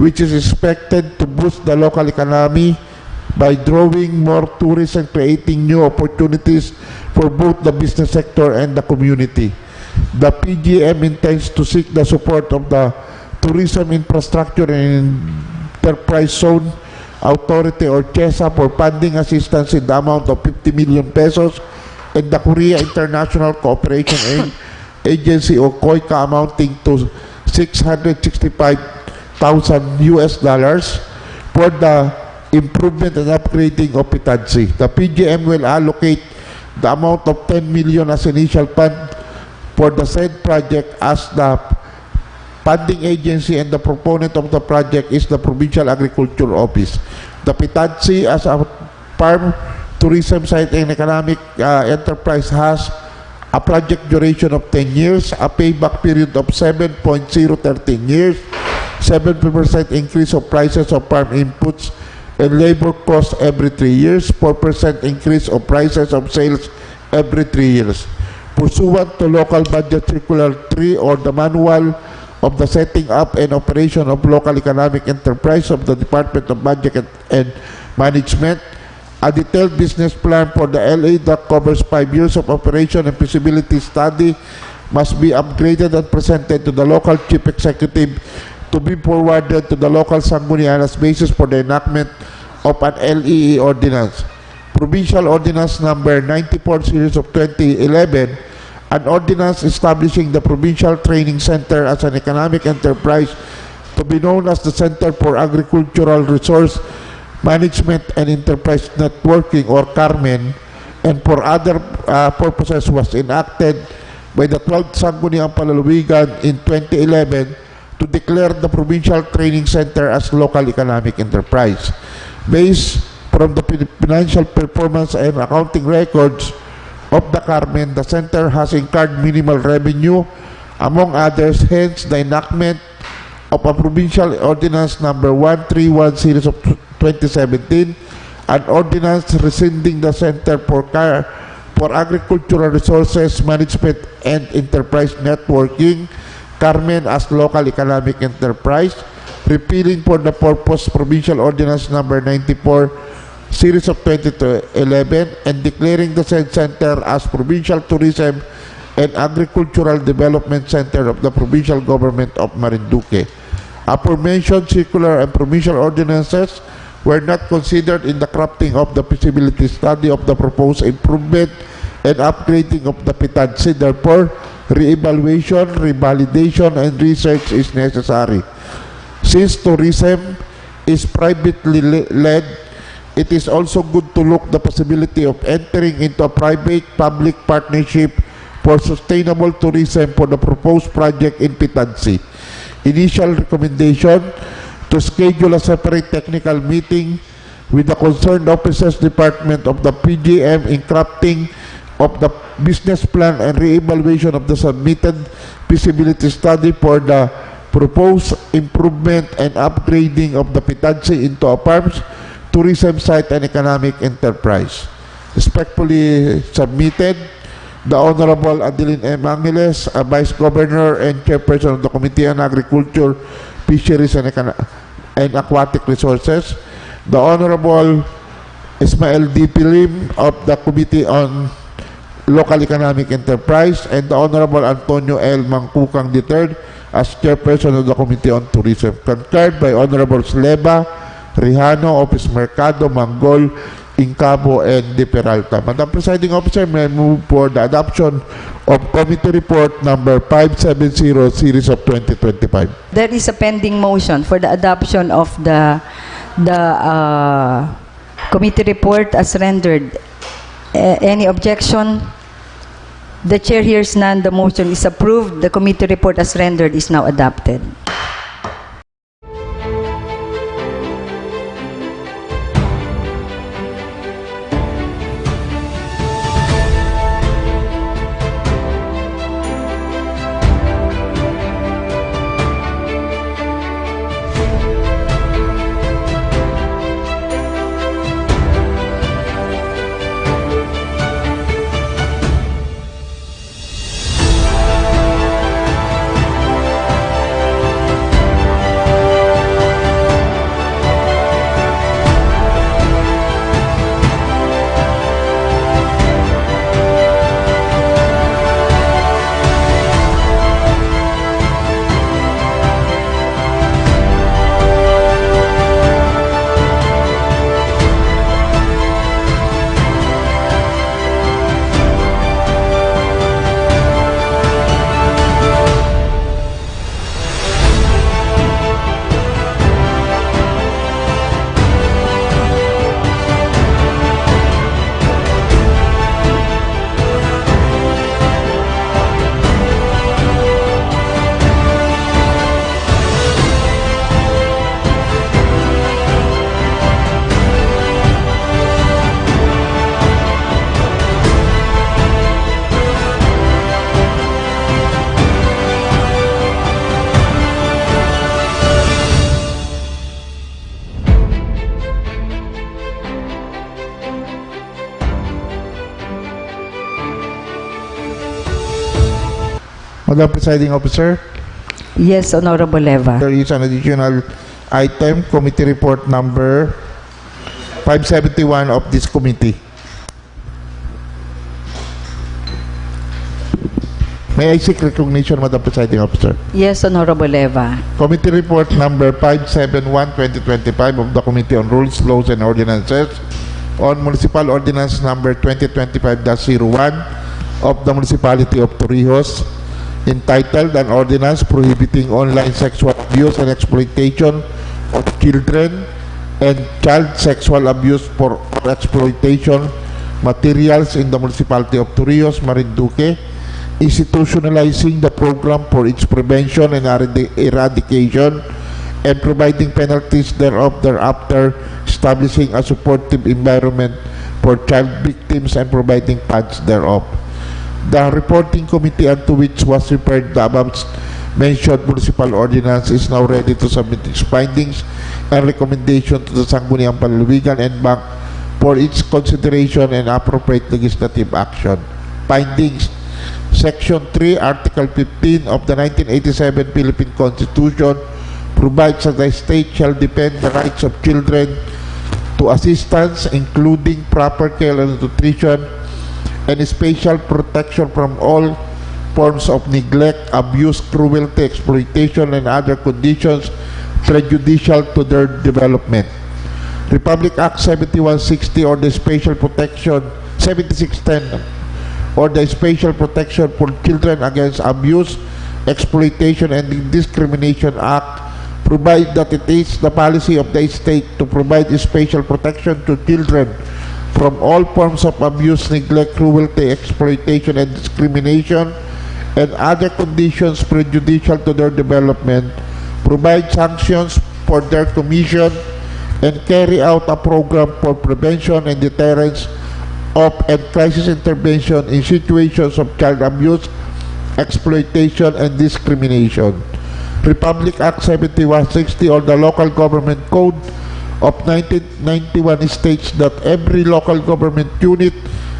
which is expected to boost the local economy by drawing more tourists and creating new opportunities for both the business sector and the community. The PGM intends to seek the support of the Tourism Infrastructure and Enterprise Zone Authority or CHESA for funding assistance in the amount of 50 million pesos and the Korea International Cooperation Agency or COICA amounting to $665,000 for the improvement and upgrading of Pitansi. The PGM will allocate the amount of 10 million as initial fund for the said project, as the funding agency and the proponent of the project is the Provincial Agriculture Office. The Pitansi as a farm tourism site and economic enterprise has a project duration of 10 years, a payback period of 7.013 years, 7% increase of prices of farm inputs and labor costs every 3 years, 4% increase of prices of sales every 3 years. Pursuant to Local Budget Circular 3 or the Manual of the Setting Up and Operation of Local Economic Enterprise of the Department of Budget and Management, a detailed business plan for the LA that covers 5 years of operation and feasibility study must be upgraded and presented to the local chief executive to be forwarded to the local Sangguniang as basis for the enactment of an LEE ordinance. Provincial Ordinance Number 94 Series of 2011, an ordinance establishing the Provincial Training Center as an economic enterprise to be known as the Center for Agricultural Resource Management and Enterprise Networking or CARMEN, and for other purposes was enacted by the 12th Sangguniang Panlalawigan in 2011 to declare the Provincial Training Center as local economic enterprise. Based from the financial performance and accounting records of the Carmen, the center has incurred minimal revenue, among others, hence the enactment of a Provincial Ordinance Number 131 Series of 2017, an ordinance rescinding the Center for Agricultural Resources Management and Enterprise Networking, Carmen, as local economic enterprise, repealing for the purpose Provincial Ordinance Number 94 Series of 2011, and declaring the said center as Provincial Tourism and Agricultural Development Center of the Provincial Government of Marinduque. Aforementioned circular and provincial ordinances were not considered in the crafting of the feasibility study of the proposed improvement and upgrading of the Pitansi. Therefore, re-evaluation, revalidation, and research is necessary. Since tourism is privately led, it is also good to look the possibility of entering into a private-public partnership for sustainable tourism for the proposed project in Pitansi. Initial recommendation to schedule a separate technical meeting with the concerned officers department of the PGM in crafting of the business plan and re-evaluation of the submitted feasibility study for the proposed improvement and upgrading of the Pitansi into a farms, tourism site, and economic enterprise. Respectfully submitted, the Honorable Adeline M. Angeles, a Vice Governor and Chairperson of the Committee on Agriculture, Fisheries, and Aquatic Resources, the Honorable Ismael D. Pilim of the Committee on Local Economic Enterprise, and the Honorable Antonio L. Mangkukang III as Chairperson of the Committee on Tourism. Concurred by Honorable Sleva, Rihano, Office Mercado, Manggol, Incabo, and De Peralta. Madam Presiding Officer, may I move for the adoption of Committee Report number 570, Series of 2025. There is a pending motion for the adoption of the committee report as rendered. Any objection? The chair hears none. The motion is approved. The committee report as rendered is now adopted. Madam Presiding Officer, Yes, Honorable Leva. there is an additional item, Committee Report number 571 of this committee. May I seek recognition, Madam Presiding Officer? Yes, Honorable Leva. Committee Report number 571-2025 of the Committee on Rules, Laws, and Ordinances on Municipal Ordinance number 2025-01 of the Municipality of Torrijos, entitled An Ordinance Prohibiting Online Sexual Abuse and Exploitation of Children and Child Sexual Abuse for Exploitation Materials in the Municipality of Torrijos, Marinduque, institutionalizing the program for its prevention and eradication, and providing penalties thereafter, establishing a supportive environment for child victims and providing funds thereof. The reporting committee unto which was referred the above mentioned municipal ordinance is now ready to submit its findings and recommendation to the Sangguniang Panlalawigan and Bank for its consideration and appropriate legislative action. Findings: Section 3, Article 15 of the 1987 Philippine Constitution provides that the state shall defend the rights of children to assistance, including proper care and nutrition, and special protection from all forms of neglect, abuse, cruelty, exploitation, and other conditions prejudicial to their development. Republic Act 7160 or the Special Protection 7610 or the Special Protection for Children Against Abuse, Exploitation, and Discrimination Act provide that it is the policy of the state to provide special protection to children from all forms of abuse, neglect, cruelty, exploitation, and discrimination, and other conditions prejudicial to their development, provide sanctions for their commission, and carry out a program for prevention and deterrence of and crisis intervention in situations of child abuse, exploitation, and discrimination. Republic Act 7160 or the Local Government Code of 1991 states that every local government unit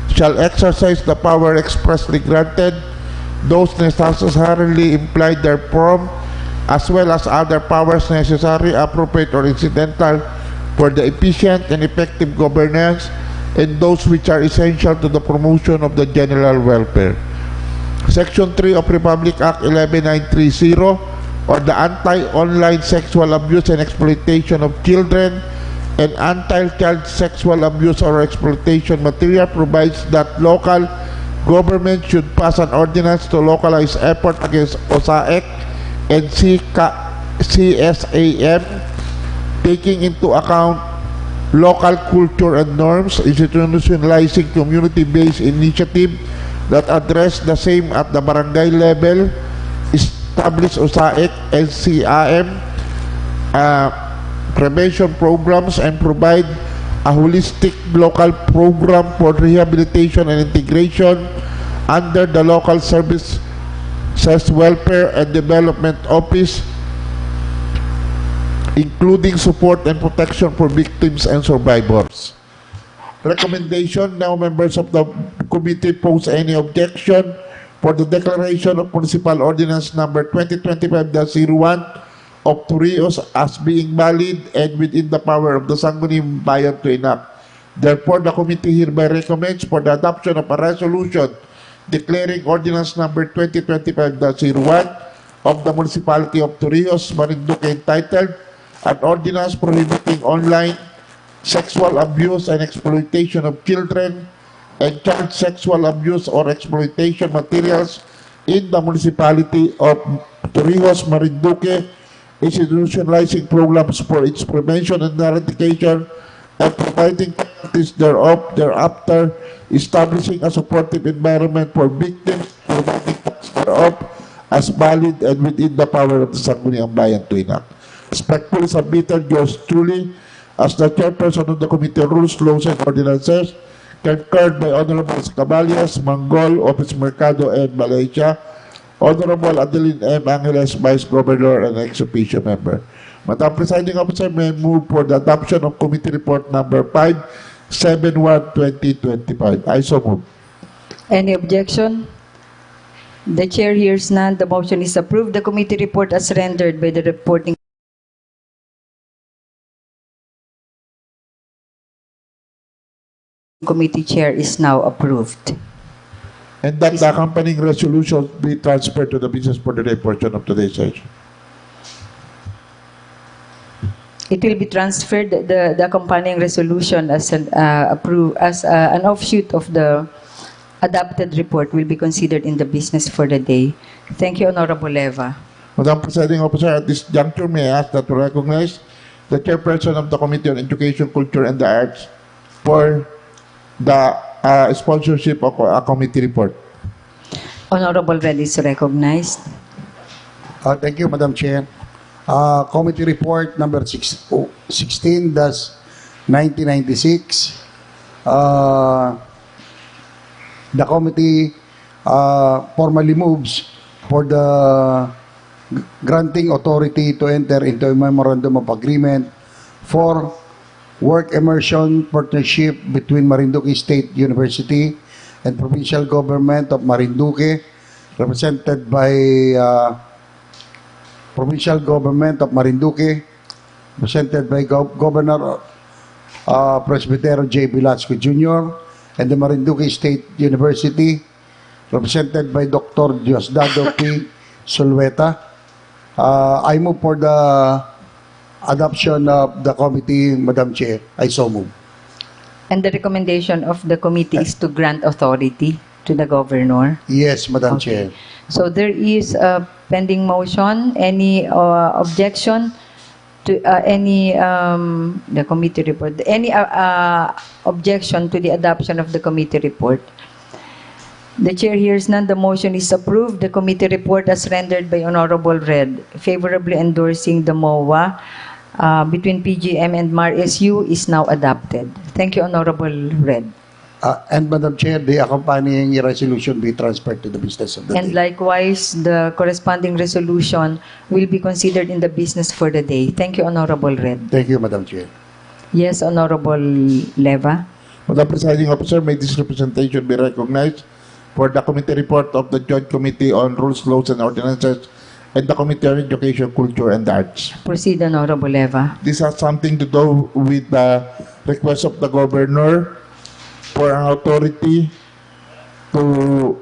shall exercise the power expressly granted, those necessarily implied therefrom, as well as other powers necessary, appropriate, or incidental for the efficient and effective governance, and those which are essential to the promotion of the general welfare. Section 3 of Republic Act 11930 or the Anti-Online Sexual Abuse and Exploitation of Children and Anti-Child Sexual Abuse or Exploitation Material provides that local government should pass an ordinance to localize effort against OSAEC and CSAM, taking into account local culture and norms, institutionalizing community-based initiative that address the same at the barangay level, establish OSAEC and CAM prevention programs, and provide a holistic local program for rehabilitation and integration under the local services welfare and development office, including support and protection for victims and survivors. Recommendation. Now members of the committee pose any objection for the declaration of Municipal Ordinance number 2025-01 of Torrijos as being valid and within the power of the Sangguniang Bayan to enact. Therefore, the committee hereby recommends for the adoption of a resolution declaring Ordinance number 2025-01 of the Municipality of Torrijos, Marinduque, entitled An Ordinance Prohibiting Online Sexual Abuse and Exploitation of Children and Child Sexual Abuse or Exploitation Materials in the Municipality of Torrijos, Marinduque, institutionalizing programs for its prevention and eradication and providing practice thereof, thereafter establishing a supportive environment for victims, providing practice thereof as valid and within the power of the Sangguniang Bayan to enact. Respectfully submitted, yours truly, as the chairperson of the Committee on Rules, Laws, and Ordinances, concurred by Honorable Caballas, Manggol, Office Mercado, and Malaysia, Honorable Adeline M. Angeles, Vice Governor and ex-officio member. Madam Presiding Officer, may move for the adoption of Committee Report number 571-2025. I so move. Any objection? The chair hears none. The motion is approved. The committee report as rendered by the reporting committee chair is now approved. And that the accompanying resolution be transferred to the business for the day portion of today's session. It will be transferred, the accompanying resolution as an an offshoot of the adopted report will be considered in the business for the day. Thank you, Honorable Leva. Madam Presiding Officer, at this juncture, may I ask that to recognize the chairperson of the Committee on Education, Culture, and the Arts for the sponsorship of a committee report. Honorable Red is recognized. Thank you, Madam Chair. Committee report number 16-1996. The committee formally moves for the granting authority to enter into a memorandum of agreement for work immersion partnership between Marinduque State University and Provincial Government of Marinduque, represented by Provincial Government of Marinduque, represented by Governor Presbytero J. Velasco Jr., and the Marinduque State University, represented by Dr. Diosdado P. Sulweta. I move for the adoption of the committee, Madam Chair. I so move. And the recommendation of the committee is to grant authority. to the governor? Yes, Madam Okay. Chair. So there is a pending motion. Any objection to the committee report? Any objection to the adoption of the committee report? The chair hears none. The motion is approved. The committee report as rendered by Honorable Red, favorably endorsing the MOA between PGM and MAR-SU, is now adopted. Thank you, Honorable Red. And Madam Chair, the accompanying resolution be transferred to the business of the And day. likewise, the corresponding resolution will be considered in the business for the day. Thank you, Honorable Red. Thank you, Madam Chair. Yes, Honorable Leva. Madam Presiding Officer, may this representation be recognized for the committee report of the Joint Committee on Rules, Laws, and Ordinances and the Committee on Education, Culture, and Arts. Proceed, Honorable Leva. This has something to do with the request of the governor for an authority to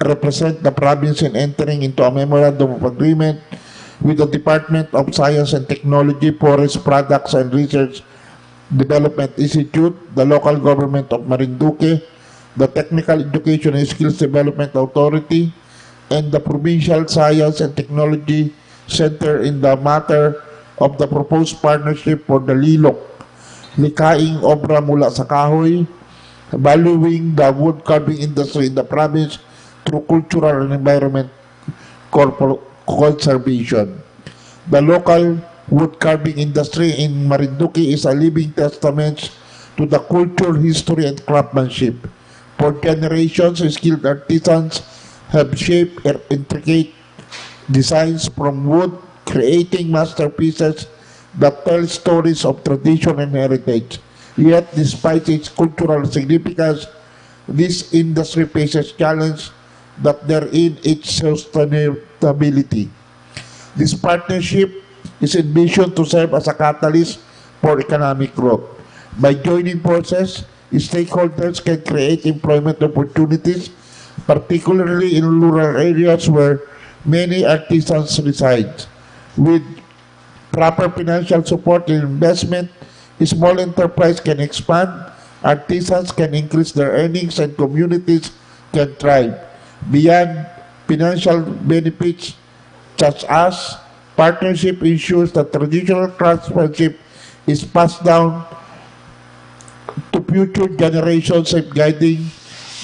represent the province in entering into a memorandum of agreement with the Department of Science and Technology, Forest Products and Research Development Institute, the local government of Marinduque, the Technical Education and Skills Development Authority, and the Provincial Science and Technology Center in the matter of the proposed partnership for the Lilok, likaing obra mula sa kahoy, valuing the wood carving industry in the province through cultural and environment conservation. The local wood carving industry in Marinduque is a living testament to the culture, history, and craftsmanship. For generations, skilled artisans have shaped intricate designs from wood, creating masterpieces that tell stories of tradition and heritage. Yet, despite its cultural significance, this industry faces challenge that therein its sustainability. This partnership is envisioned to serve as a catalyst for economic growth. By joining forces, stakeholders can create employment opportunities, particularly in rural areas where many artisans reside. With proper financial support and investment, small enterprise can expand, artisans can increase their earnings, and communities can thrive. Beyond financial benefits such as partnership ensures that traditional craftsmanship is passed down to future generations, safeguarding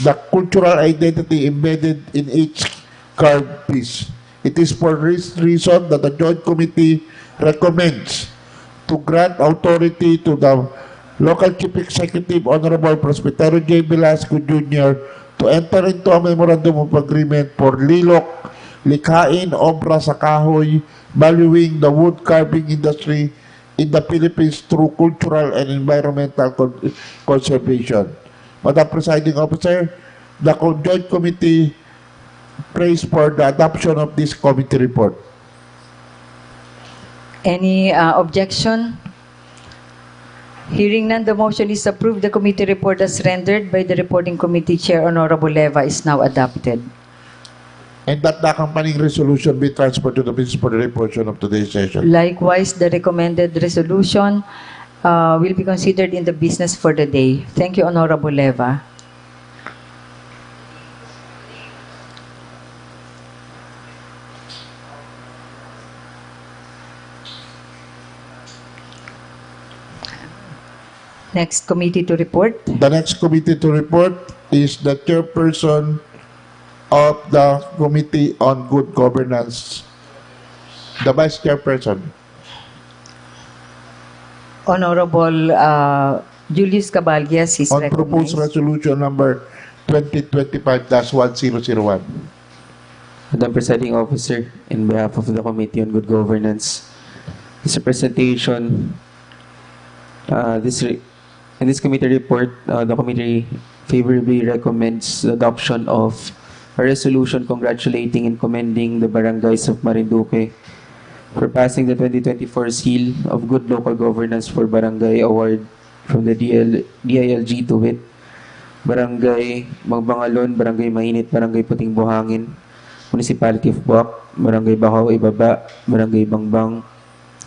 the cultural identity embedded in each carved piece. It is for this reason that the Joint Committee recommends to grant authority to the local Chief Executive, Honorable Prospero J. Velasco Jr., to enter into a memorandum of agreement for Lilok, likhain obra sa kahoy, valuing the wood carving industry in the Philippines through cultural and environmental conservation. Madam Presiding Officer, the Joint Committee prays for the adoption of this committee report. Any objection? Hearing none, the motion is approved. The committee report as rendered by the reporting committee chair, Honorable Leva, is now adopted. And that the accompanying resolution be transferred to the business for the portion of today's session. Likewise, the recommended resolution will be considered in the business for the day. Thank you, Honorable Leva. Next committee to report. The next committee to report is the chairperson of the Committee on Good Governance, the vice chairperson. Honorable Julius Caballas is On proposed recognized. resolution number 2025-1001. Madam Presiding Officer, in behalf of the Committee on Good Governance, this presentation, in this committee report, the committee favorably recommends the adoption of a resolution congratulating and commending the barangays of Marinduque for passing the 2024 Seal of Good Local Governance for Barangay Award from the DILG to wit: Barangay Magbangalon, Barangay Mainit, Barangay Puting Buhangin, Municipality of Boac, Barangay Bacaw Ibaba, Barangay Bangbang,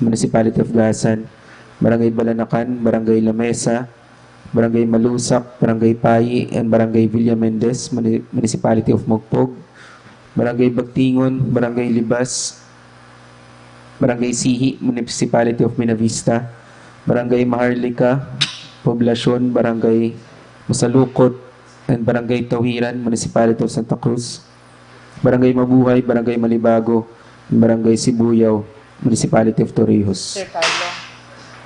Municipality of Gasan, Barangay Balanacan, Barangay Lamesa, Barangay Malusak, Barangay Payi, and Barangay Villa Mendez, Municipality of Mogpog, Barangay Bagtingon, Barangay Libas, Barangay Sihi, Municipality of Minavista, Barangay Maharlika, Poblasyon, Barangay Masalukot, and Barangay Tawiran, Municipality of Santa Cruz, Barangay Mabuhay, Barangay Malibago, and Barangay Sibuyaw, Municipality of Torrijos. Sir Carlo.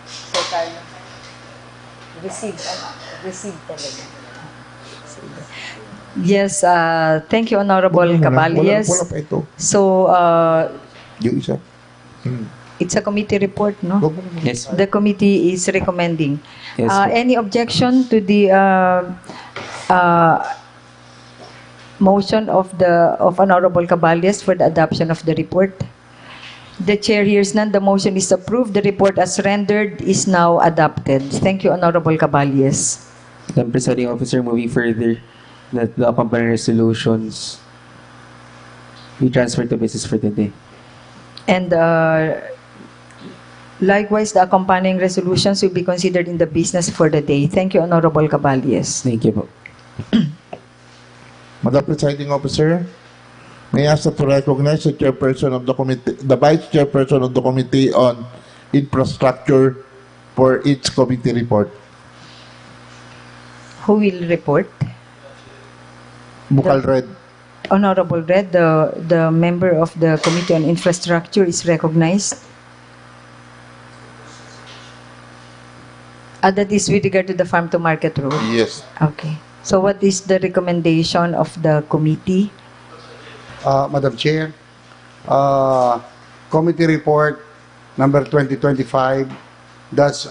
Sir Carlo. Receive talaga. Yes, thank you, Honorable Caballes. Wala pa ito. So, Yung isa. it's a committee report, no? Yes. The committee is recommending. Yes, po. Any objection to the motion of Honorable Caballes for the adoption of the report? The chair hears none. The motion is approved. The report as rendered is now adopted. Thank you, Honorable Caballes. Madam Presiding Officer, moving further, that the accompanying resolutions be transferred to business for the day. And likewise, the accompanying resolutions will be considered in the business for the day. Thank you, Honorable Caballes. Thank you po. Madam Presiding Officer, may I ask to recognize the chairperson of the committee, the vice chairperson of the Committee on Infrastructure for its committee report. Who will report? Bukal Red. Honorable Red, the member of the Committee on Infrastructure is recognized. That is with regard to the farm to market road. Yes. Okay. So what is the recommendation of the committee? Madam Chair, committee report number 2025, that's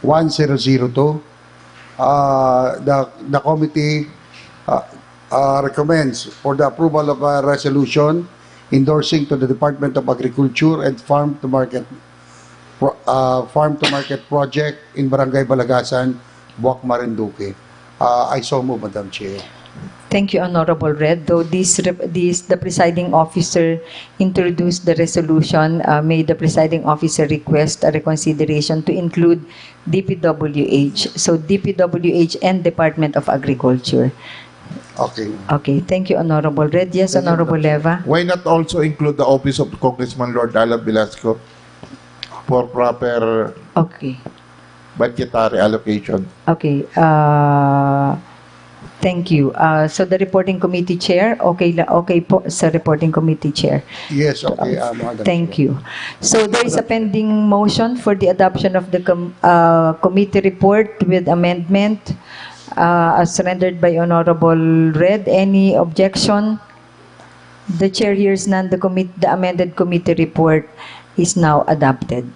1002. The committee recommends for the approval of a resolution endorsing to the Department of Agriculture and Farm to Market project in Barangay Balagasan, Boac, Marinduque. I so move, Madam Chair. Thank you, Honorable Red. Though the presiding officer introduced the resolution, may the presiding officer request a reconsideration to include DPWH. So DPWH and Department of Agriculture. Okay. Okay, thank you, Honorable Red. Yes, Honorable Leva. Why not also include the office of Congressman Lord Alan Velasco for proper Okay. budgetary allocation? Okay. Thank you. So the reporting committee chair, okay po sa reporting committee chair. Yes, okay, Madam Thank Chair. you. So there is a pending motion for the adoption of the committee report with amendment as rendered by Honorable Red. Any objection? The chair hears none. The amended committee report is now adopted.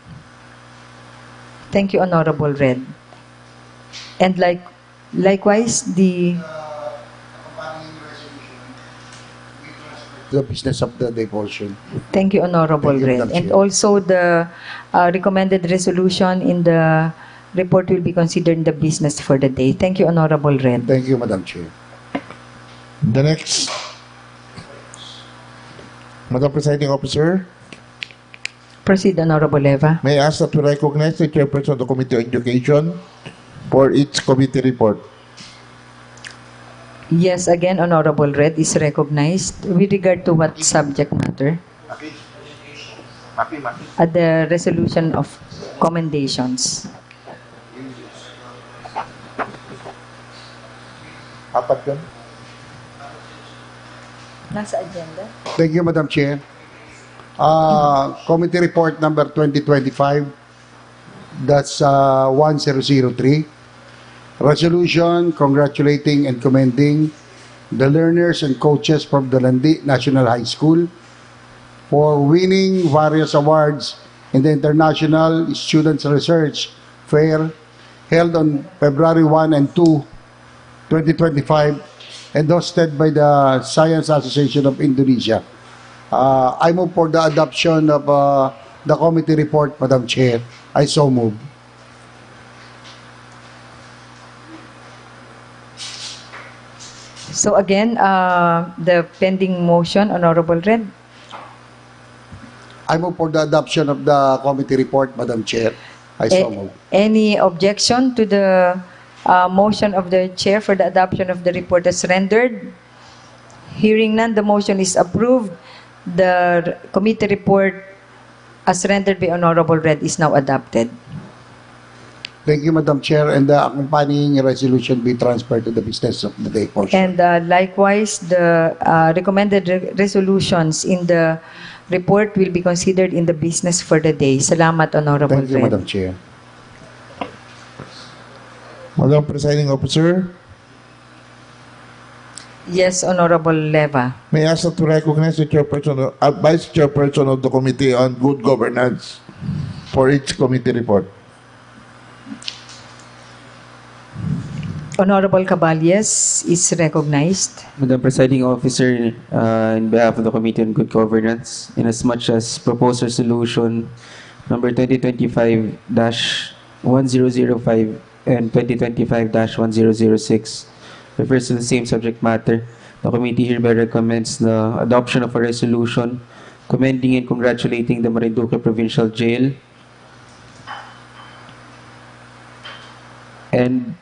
Thank you, Honorable Red. And likewise, the business of the day portion. thank you, Honorable Thank you, Red. Madam And Chair. also the recommended resolution in the report will be considered in the business for the day. Thank you, Honorable Red. Thank you, Madam Chair. The next, Madam Presiding Officer, Proceed, Honorable Leva. may I ask that to recognize the chairperson of the Committee on Education for its committee report. Yes, again, Honorable Red is recognized. With regard to what subject matter? The resolution of commendations. Apat yun? Nasa agenda? Thank you, Madam Chair. Committee report number 2025, that's 1003. Resolution congratulating and commending the learners and coaches from the Landi National High School for winning various awards in the International Students Research Fair held on February 1 and 2, 2025, and hosted by the Science Association of Indonesia. I move for the adoption of the committee report, Madam Chair. I so move. So again, the pending motion, Honorable Red. I move for the adoption of the committee report, Madam Chair. I so move. Any objection to the motion of the chair for the adoption of the report as rendered? Hearing none, the motion is approved. The committee report as rendered by Honorable Red is now adopted. Thank you, Madam Chair, and the accompanying resolution be transferred to the business of the day portion. And likewise, the recommended resolutions in the report will be considered in the business for the day. Salamat, Honorable Thank you, Red. Madam Chair. Madam Presiding Officer, Yes, Honorable Leva. may I ask to recognize the chairperson, Vice Chairperson of the Committee on Good Governance for each committee report. Honorable Caballes is recognized. Madam Presiding Officer, in behalf of the Committee on Good Governance, inasmuch as proposed resolution number 2025-1005 and 2025-1006 refers to the same subject matter, the committee hereby recommends the adoption of a resolution commending and congratulating the Marinduque Provincial Jail and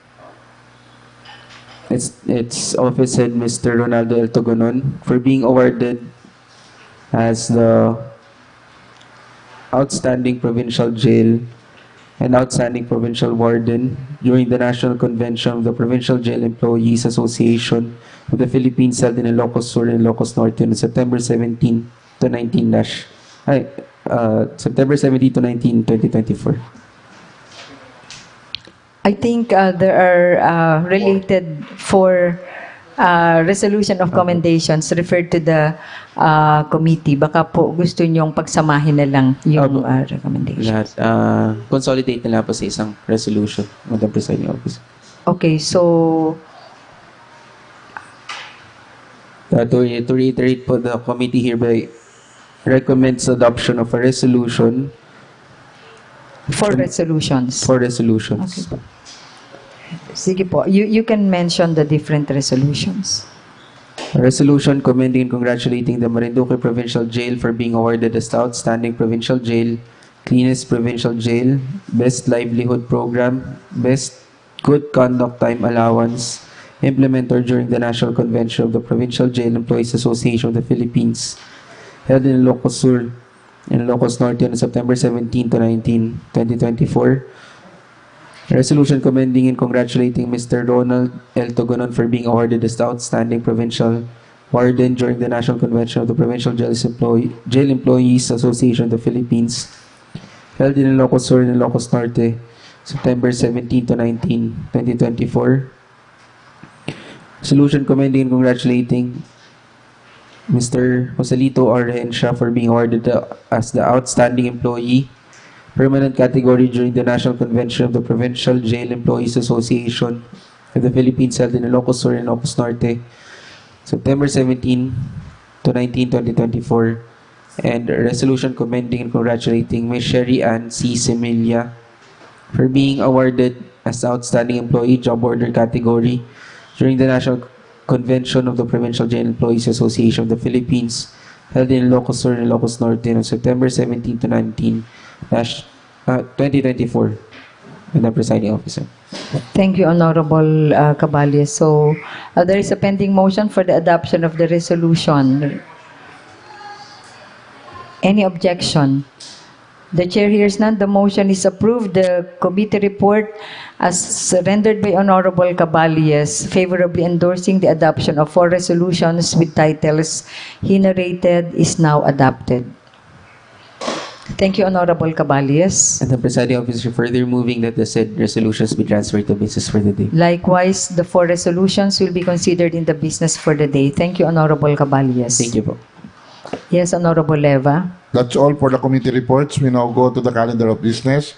its office head, Mr. Ronaldo El Togonon, for being awarded as the Outstanding Provincial Jail and Outstanding Provincial Warden during the National Convention of the Provincial Jail Employees Association of the Philippines held in Ilocos Sur and Ilocos Norte on September 17 to 19, 2024. I think there are related for resolution of commendations referred to the committee. Baka po gusto nyong pagsamahin na lang yung recommendations. Lahat, consolidate na lang po sa isang resolution, Madam Presiding Officer. Okay, so To reiterate po, the committee hereby recommends adoption of a resolution for resolutions. for resolutions. Okay. Sige po, you can mention the different resolutions. A resolution commending and congratulating the Marinduque Provincial Jail for being awarded as the Outstanding Provincial Jail, Cleanest Provincial Jail, Best Livelihood Program, Best Good Conduct Time Allowance, implemented during the National Convention of the Provincial Jail Employees Association of the Philippines, held in Ilocos Sur and Ilocos Norte on September 17 to 19, 2024. A resolution commending and congratulating Mr. Ronald L. Togonon for being awarded as the Outstanding Provincial Warden during the National Convention of the Provincial Jail Employees Association of the Philippines, held in Ilocos Sur and Ilocos Norte, September 17 to 19, 2024. Resolution commending and congratulating Mr. Joselito Arrensha for being awarded as the Outstanding Employee, Permanent Category during the National Convention of the Provincial Jail Employees Association of the Philippines held in Ilocos Sur and Ilocos Norte, September 17 to 19, 2024. And a resolution commending and congratulating Ms. Sherry Ann C. Semilia for being awarded as the Outstanding Employee Job Order Category during the National Convention of the Provincial Jail Employees Association of the Philippines held in Ilocos Sur and Ilocos Norte on September 17 to 19, 2024. Madam Presiding Officer. Thank you, Honorable Caballes. So, there is a pending motion for the adoption of the resolution. Any objection? The chair hears none. The motion is approved. The committee report as rendered by Honorable Caballes favorably endorsing the adoption of 4 resolutions with titles he narrated is now adopted. Thank you, Honorable Caballes. And the Presiding Officer further moving that the said resolutions be transferred to business for the day. Likewise, the 4 resolutions will be considered in the business for the day. Thank you, Honorable Caballes. Thank you po. Yes, Honorable Leva. That's all for the committee reports. We now go to the calendar of business.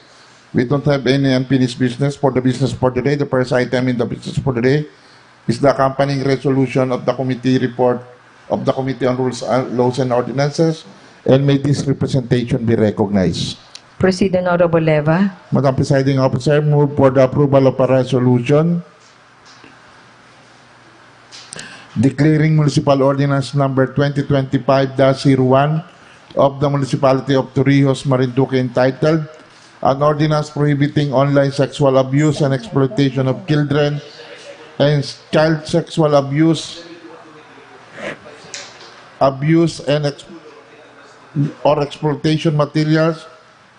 We don't have any unfinished business for the business for today. The first item in the business for today is the accompanying resolution of the committee report of the Committee on Rules, Laws and Ordinances, and may this representation be recognized. Proceed, Honorable Leva. Madam Presiding Officer, move for the approval of a resolution declaring Municipal Ordinance Number 2025-01 of the Municipality of Torrijos, Marinduque entitled an ordinance prohibiting online sexual abuse and exploitation of children and child sexual abuse or exploitation materials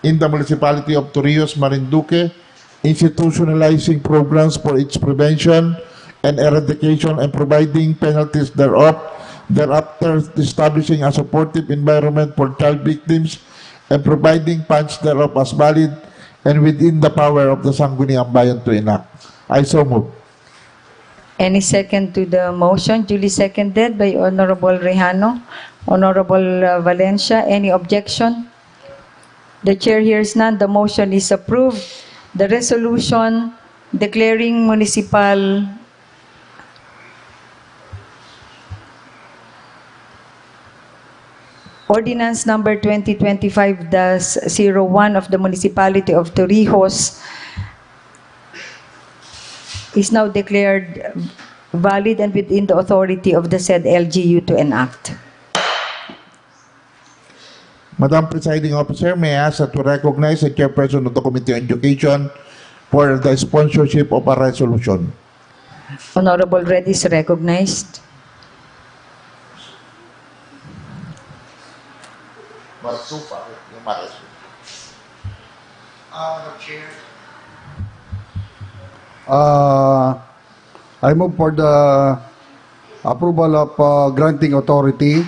in the municipality of Torrijos, Marinduque, institutionalizing programs for its prevention and eradication and providing penalties thereof, thereafter establishing a supportive environment for child victims and providing funds thereof as valid and within the power of the Sangguniang Bayan to enact. I so move. Any second to the motion? Duly seconded by Honorable Rejano. Honorable Valencia, any objection? The chair hears none. The motion is approved. The resolution declaring municipal ordinance number 2025-01 of the municipality of Torrijos is now declared valid and within the authority of the said LGU to enact. Madam Presiding Officer, may I ask that to recognize the chairperson of the Committee on Education for the sponsorship of a resolution. Honorable Red is recognized. I move for the approval of granting authority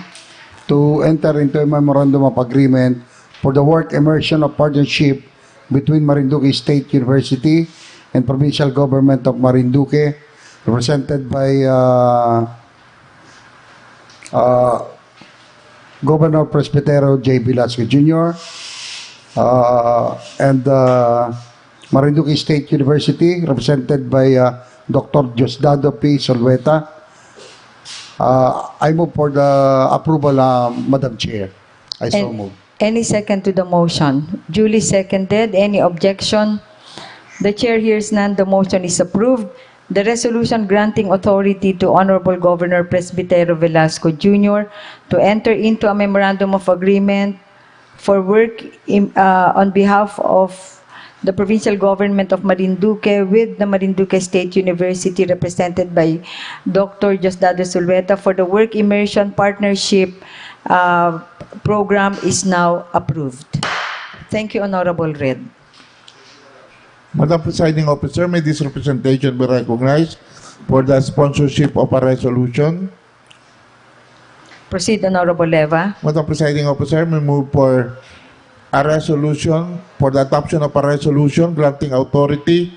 to enter into a memorandum of agreement for the work immersion of partnership between Marinduque State University and provincial government of Marinduque, represented by Governor Presbytero J. Velasco Jr. And Marinduque State University, represented by Dr. Diosdado P. Solveta. I move for the approval, Madam Chair. I so move. Any second to the motion? Duly seconded. Any objection? The chair hears none. The motion is approved. The resolution granting authority to Honorable Governor Presbytero Velasco Jr. to enter into a memorandum of agreement for work on behalf of the provincial government of Marinduque with the Marinduque State University, represented by Dr. Diosdado Solveta, for the work immersion partnership program is now approved. Thank you, Honorable Red. Madam Presiding Officer, may this representation be recognized for the sponsorship of a resolution? Proceed, Honorable Leva. Madam Presiding Officer, may move for a resolution, for the adoption of a resolution granting authority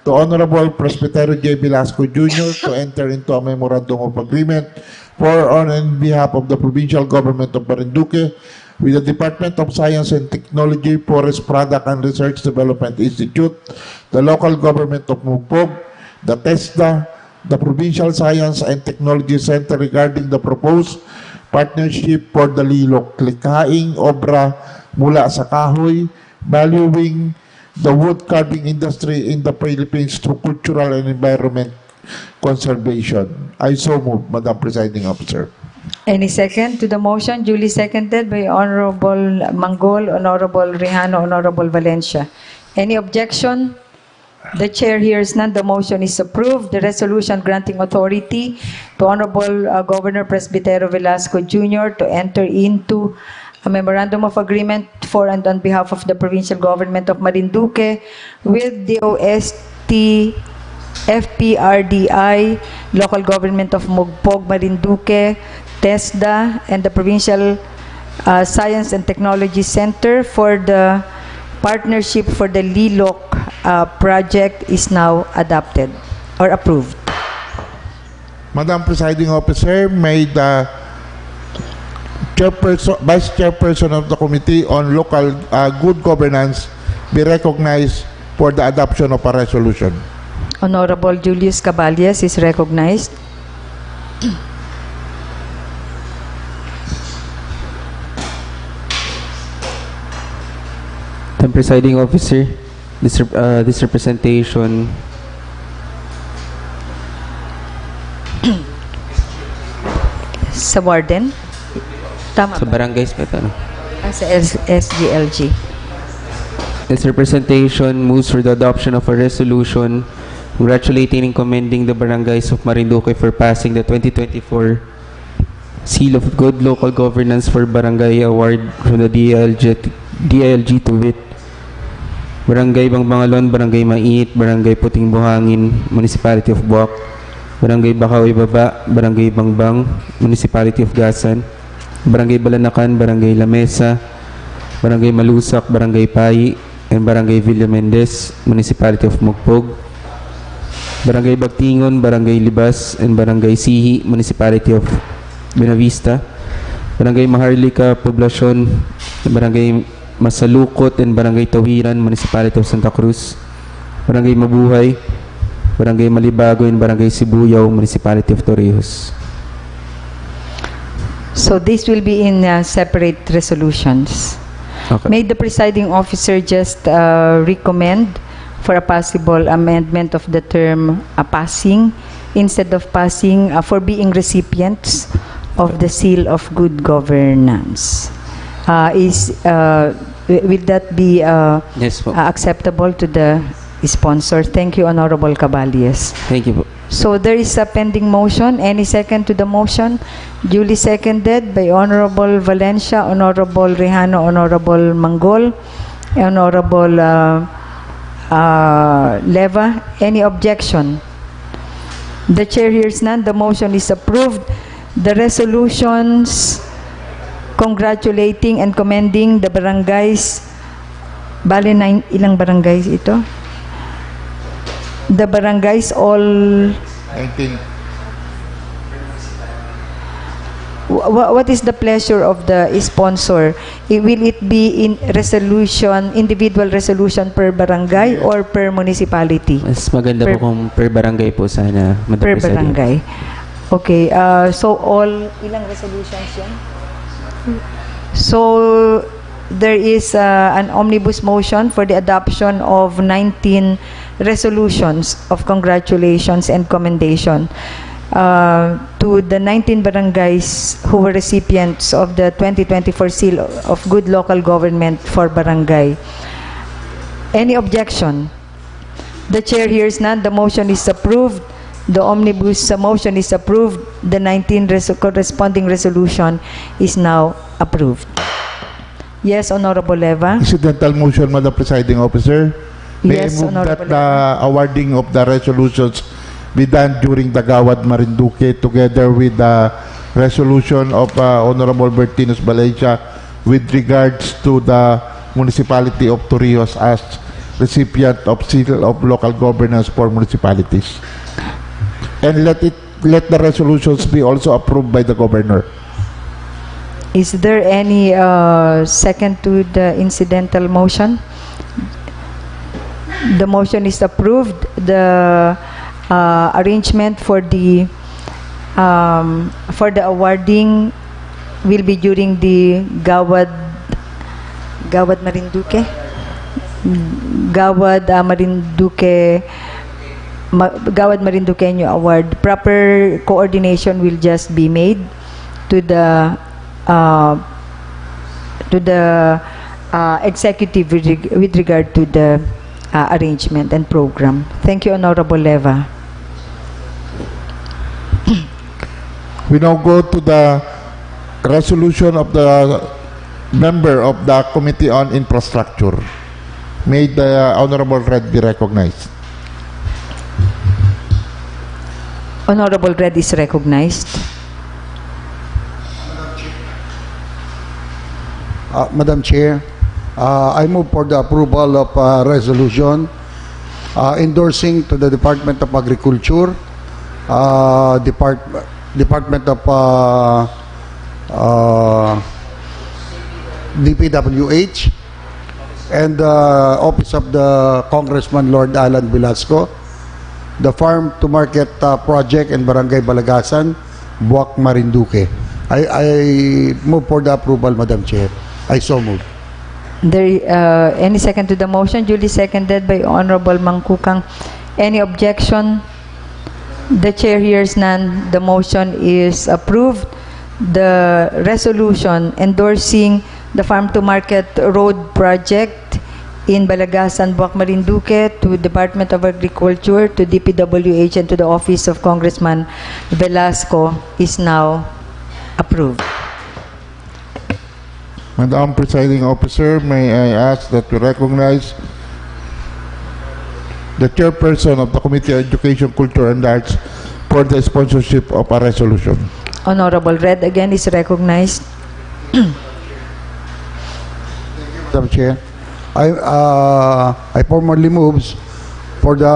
to Honorable Presbytero J. Velasco Jr. to enter into a memorandum of agreement for on and behalf of the provincial government of Marinduque with the Department of Science and Technology, Forest Product and Research Development Institute, the local government of Mogpog, the TESDA, the Provincial Science and Technology Center regarding the proposed partnership for the likhaing obra mula sa kahoy, valuing the wood carving industry in the Philippines through cultural and environment conservation. I so move, Madam Presiding Officer. Any second to the motion? Duly seconded by Honorable Manggol, Honorable Rejano, Honorable Valencia. Any objection? The chair hears none. The motion is approved. The resolution granting authority to Honorable Governor Presbytero Velasco Jr. to enter into a memorandum of agreement for and on behalf of the provincial government of Marinduque with the OST FPRDI, local government of Mogpog, Marinduque, TESDA, and the Provincial Science and Technology Center for the partnership for the LILOC project is now adopted or approved. Madam Presiding Officer, may the Vice Chairperson of the Committee on Local Good Governance be recognized for the adoption of a resolution. Honorable Julius Caballes is recognized. The presiding officer, this representation Sa warden? Tama sa ba? barangays pa ito, no? Sa SGLG. Its representation moves for the adoption of a resolution congratulating and commending the barangays of Marinduque for passing the 2024 Seal of Good Local Governance for Barangay Award from the DILG to wit: Barangay Bangbangalon, Barangay Mait, Barangay Puting Buhangin, Municipality of Boac; Barangay Bakaw Baba, Barangay Bangbang, Municipality of Gasan; Barangay Balanakan, Barangay Lamesa, Barangay Malusak, Barangay Pai, and Barangay Villa Mendez, Municipality of Mogpog; Barangay Bagtingon, Barangay Libas, and Barangay Sihi, Municipality of Buenavista; Barangay Maharlika, Poblacion, Barangay Masalukot, and Barangay Tawiran, Municipality of Santa Cruz; Barangay Mabuhay, Barangay Malibago, and Barangay Sibuyaw, Municipality of Torrijos. So this will be in separate resolutions. Okay. May the presiding officer just recommend for a possible amendment of the term passing instead of passing for being recipients of the seal of good governance. Will that be Yes po. acceptable to the sponsor? Thank you, Honorable Caballes. Thank you po. So there is a pending motion. Any second to the motion? Duly seconded by Honorable Valencia, Honorable Rejano, Honorable Manggol, Honorable Leva. Any objection? The chair hears none. The motion is approved. The resolutions congratulating and commending the barangays. Bale, ilang barangays ito? The barangays all 19. What is the pleasure of the sponsor? Will it be in resolution, individual resolution per barangay or per municipality? Mas maganda po kung per barangay po sana, Madam Per Presiding. barangay. Okay, so ilang resolutions yun? So, there is an omnibus motion for the adoption of 19 resolutions of congratulations and commendation to the 19 barangays who were recipients of the 2024 Seal of Good Local Government for Barangay. Any objection? The chair hears none. The motion is approved. The omnibus motion is approved. The 19 corresponding resolution is now approved. Yes, Honorable Leva. Incidental motion, Madam Presiding Officer. May Yes, I move Honorable that the awarding of the resolutions be done during the Gawad Marinduque together with the resolution of Honorable Bertinus Valencia with regards to the municipality of Torrijos as recipient of Seal of Local Governance for municipalities. And let the resolutions be also approved by the Governor. Is there any second to the incidental motion? The motion is approved. The arrangement for the awarding will be during the Gawad Marinduque. Gawad Marinduqueño Award. Proper coordination will just be made to the executive with regard to the arrangement and program. Thank you, Honorable Leva. We now go to the resolution of the member of the Committee on Infrastructure. May the Honorable Red be recognized. Honorable Red is recognized. Madam Chair, I move for the approval of resolution endorsing to the Department of Agriculture, Department of DPWH, and the Office of the Congressman Lord Alan Velasco, the Farm to Market Project in Barangay Balagasan, Boac, Marinduque. I move for the approval, Madam Chair. I so move. There, any second to the motion? Duly seconded by Honorable Mangkukang. Any objection? The chair hears none. The motion is approved. The resolution endorsing the Farm to Market Road Project in Balagasan, Boac, Marinduque, to Department of Agriculture, to DPWH, and to the Office of Congressman Velasco is now approved. Madam Presiding Officer, may I ask that we recognize the chairperson of the Committee on Education, Culture, and Arts for the sponsorship of a resolution. Honorable Red again is recognized. Madam Chair, I formally moves for the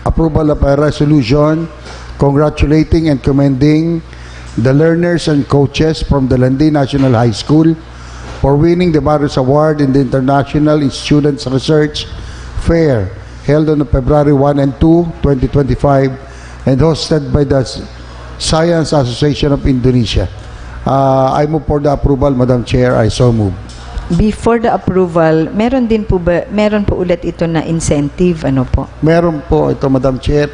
approval of a resolution congratulating and commending the learners and coaches from the Landi National High School for winning the Barros Award in the International Students Research Fair held on February 1 and 2, 2025 and hosted by the Science Association of Indonesia. I move for the approval, Madam Chair. I so move. Before the approval, meron po ulit ito na incentive, ano po? Meron po ito, Madam Chair.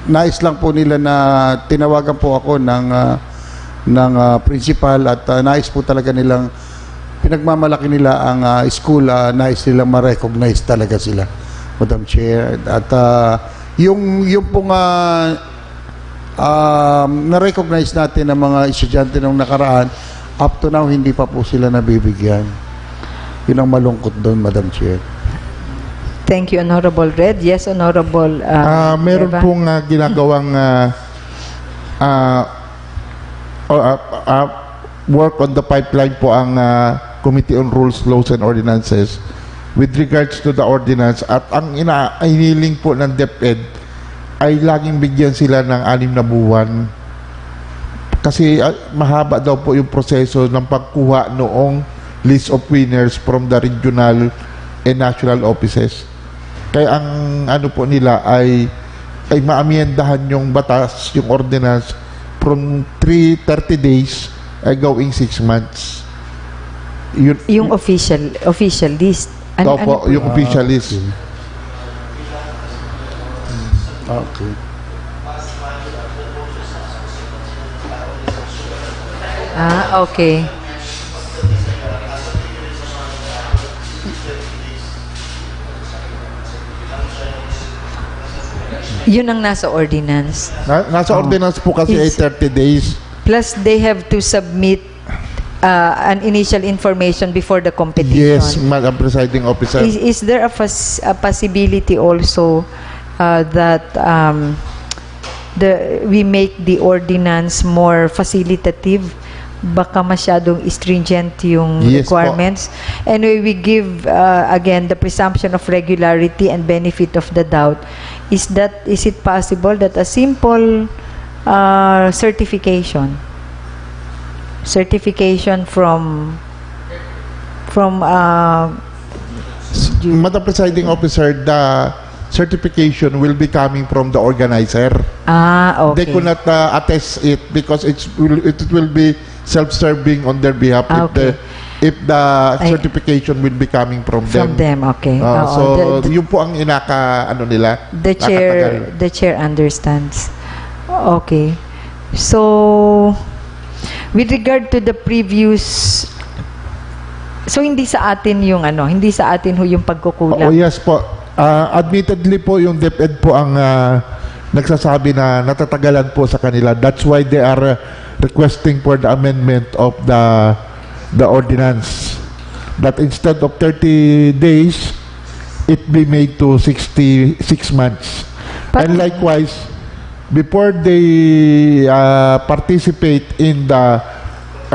Nais lang po nila na tinawagan po ako ng principal at nais po talaga nilang pinagmamalaki nila ang school, nais nilang ma-recognize talaga sila, Madam Chair. At yung pong na-recognize natin ng mga estudyante ng nakaraan, up to now, hindi pa po sila nabibigyan. Yun ang malungkot doon, Madam Chair. Thank you, Honorable Red. Yes, Honorable Meron Eva. pong ginagawang work on the pipeline po ang Committee on Rules, Laws, and Ordinances with regards to the ordinance at ang iniling po ng DepEd ay laging bigyan sila ng 6 na buwan kasi mahaba daw po yung proseso ng pagkuha noong list of winners from the regional and national offices. Kaya ang ano po nila ay maamyendahan yung batas, yung ordinance from 30 days ay going 6 months. Yung official list. Ano po, yung official list. Okay. Okay. Yun ang nasa ordinance. Nasa ordinance po kasi ay 30 days. Plus, they have to submit an initial information before the competition. Yes, Madam Presiding Officer. Is there a possibility also that we make the ordinance more facilitative? Baka masyadong stringent yung Yes, requirements. Anyway, we give again the presumption of regularity and benefit of the doubt. Is it possible that a simple certification from Madam Presiding Officer, the certification will be coming from the organizer. okay. They could not attest it because it will be self-serving on their behalf if the certification will be coming from them. From them, okay. So yun po ang nila. The chair understands. Okay. So with regard to the previous, so hindi sa atin yung hindi sa atin yung pagkukulang. Oh yes po. Admittedly po yung DepEd po ang nagsasabi na natatagalan po sa kanila. That's why they are requesting for the amendment of the ordinance that instead of 30 days it be made to 66 months. And likewise, before they participate in the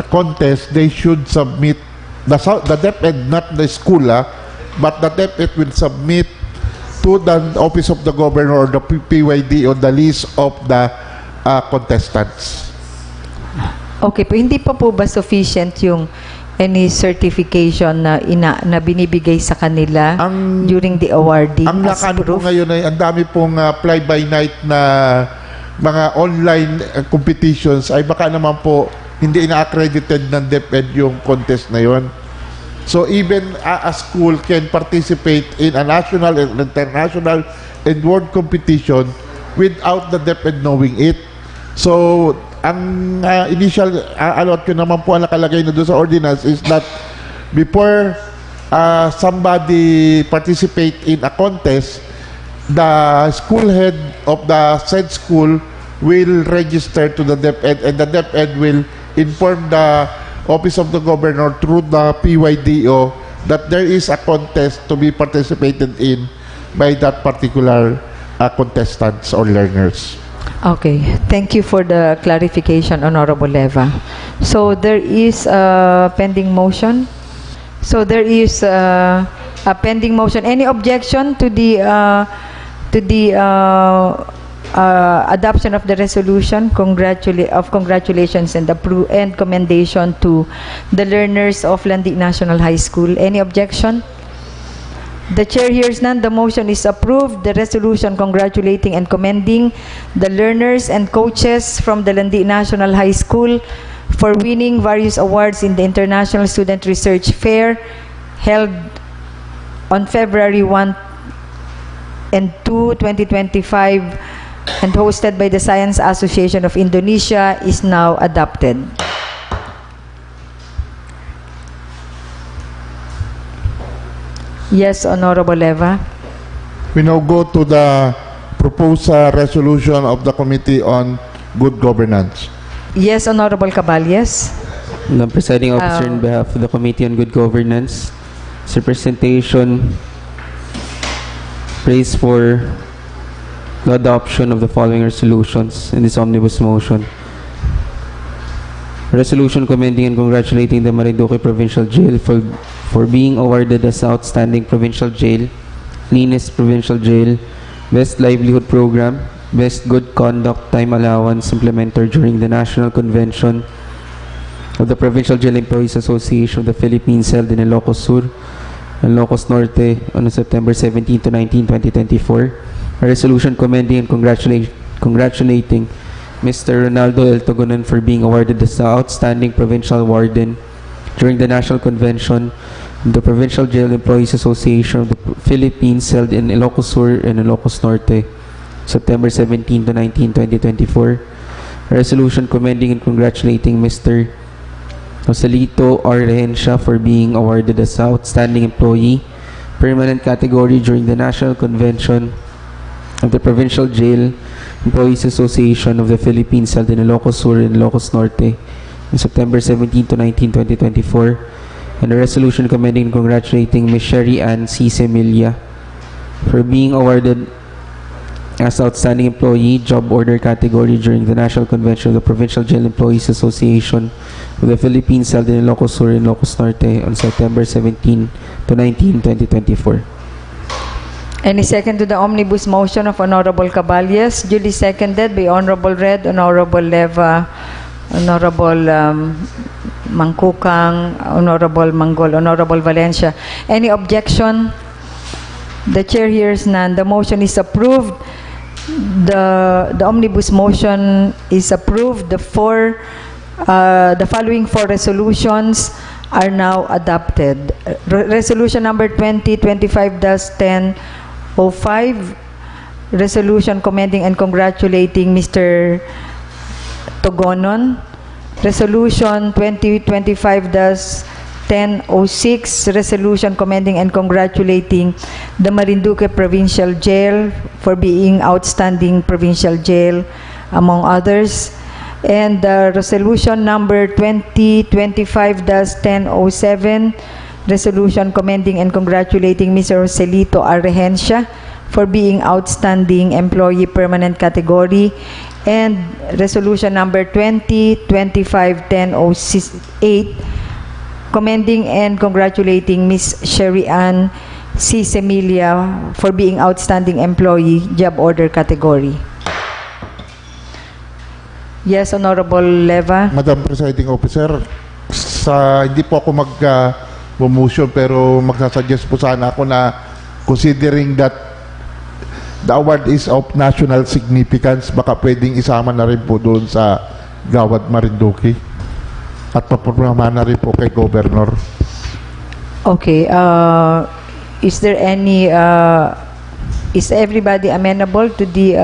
contest, they should submit the DepEd, not the school, but the DepEd will submit to the Office of the Governor or the PYD on the list of the contestants. Okay po, hindi pa po ba sufficient yung any certification na binibigay sa kanila during the awarding Ang as nakano po proof? ngayon ay ang dami pong fly-by-night na mga online competitions ay baka naman po hindi ina-accredited ng DepEd yung contest na yon. So even a school can participate in a national and international and world competition without the DepEd knowing it. So ang initial alot ko naman po ang nakalagay na doon sa ordinance is that before somebody participate in a contest, the school head of the said school will register to the DepEd, and the DepEd will inform the Office of the Governor through the PYDO that there is a contest to be participated in by that particular contestants or learners. Okay, thank you for the clarification, Honorable Leva. So there is a pending motion. So there is a pending motion. Any objection to the adoption of the resolution? Congratulations and commendation to the learners of Landic National High School. Any objection? The chair hears none. The motion is approved. The resolution congratulating and commending the learners and coaches from the Landic National High School for winning various awards in the International Student Research Fair held on February 1 and 2, 2025 and hosted by the Science Association of Indonesia is now adopted. Yes, Honorable Leva. We now go to the proposed resolution of the Committee on Good Governance. Yes, Honorable Caballes. The presiding officer on behalf of the Committee on Good Governance, Sir Presentation, praise for the adoption of the following resolutions in this omnibus motion. Resolution commending and congratulating the Marinduque Provincial Jail for being awarded as Outstanding Provincial Jail, Cleanest Provincial Jail, Best Livelihood Program, Best Good Conduct Time Allowance Implementer during the National Convention of the Provincial Jail Employees Association of the Philippines held in Ilocos Sur and Ilocos Norte on September 17 to 19, 2024. A resolution commending and congratulating Mr. Ronaldo El Togonan for being awarded as the Outstanding Provincial Warden during the National Convention of the Provincial Jail Employees Association of the Philippines held in Ilocos Sur and Ilocos Norte, September 17 to 19, 2024. A resolution commending and congratulating Mr. Joselito R. Rehencia for being awarded as Outstanding Employee, Permanent Category during the National Convention of the Provincial Jail Employees Association of the Philippines held in Ilocos Sur and Ilocos Norte on September 17 to 19, 2024, and a resolution commending and congratulating Ms. Sherry Ann C. Semilia for being awarded as Outstanding Employee Job Order Category during the National Convention of the Provincial Jail Employees Association of the Philippines held in Ilocos Sur and Ilocos Norte on September 17 to 19, 2024. Any second to the omnibus motion of Honorable Caballes, duly seconded by Honorable Red, Honorable Leva, Honorable Mangkukang, Honorable Manggol, Honorable Valencia. Any objection? The chair hears none. The motion is approved. The omnibus motion is approved. The following four resolutions are now adopted. Resolution number 2025-1005, resolution commending and congratulating Mr. Togonon. Resolution 2025-1006, resolution commending and congratulating the Marinduque Provincial Jail for being Outstanding Provincial Jail, among others. And resolution number 2025-1007, resolution commending and congratulating Mr. Joselito R. Rehencia for being Outstanding Employee Permanent Category, and resolution number 2025-1008, commending and congratulating Ms. Sherry Ann C. Semilia for being Outstanding Employee Job Order Category. Yes, Honorable Leva. Madam Presiding Officer, hindi po ako mag-motion pero magsasuggest po sana ako na considering that the award is of national significance, baka pwedeng isama na rin po doon sa Gawad Marinduque at paprograma na rin po kay Governor. Okay. Is there any... is everybody amenable to the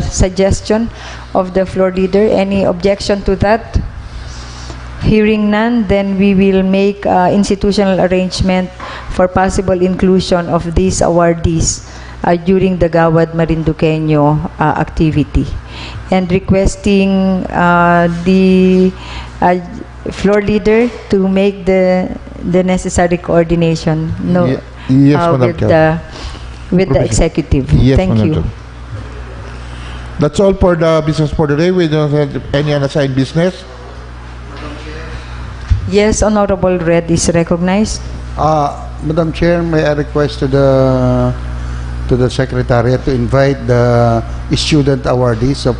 suggestion of the floor leader? Any objection to that? Hearing none, then we will make institutional arrangement for possible inclusion of these awardees during the Gawad Marinduqueño activity. And requesting the floor leader to make the necessary coordination Yes, Madam Chair. with the executive. Yes, Thank Madam you. Chair. That's all for the business for the day. We don't have any unassigned business. Yes, Honorable Red is recognized. Madam Chair, may I request to the Secretariat to invite the student awardees of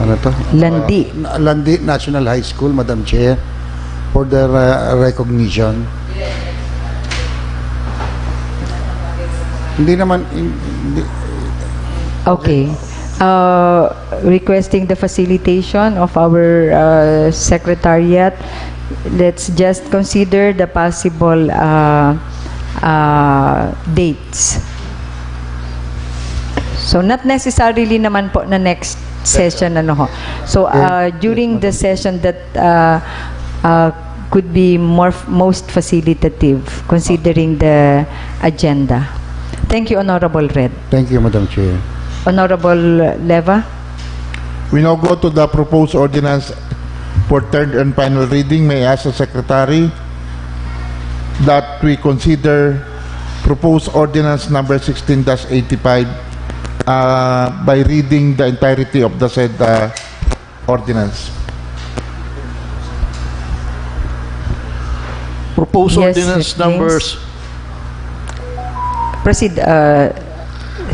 ano to? Landi. Landi National High School, Madam Chair, for their recognition. Hindi naman Okay. Requesting the facilitation of our secretariat, let's just consider the possible dates. So not necessarily naman po na next session ano ho. So during the session that could be most facilitative considering the agenda. Thank you, Honorable Red. Thank you, Madam Chair. Honorable Leva. We now go to the proposed ordinance for third and final reading. May I ask the Secretary that we consider proposed ordinance number 16-85 by reading the entirety of the said ordinance. Proposed Yes, ordinance James. numbers. Proceed,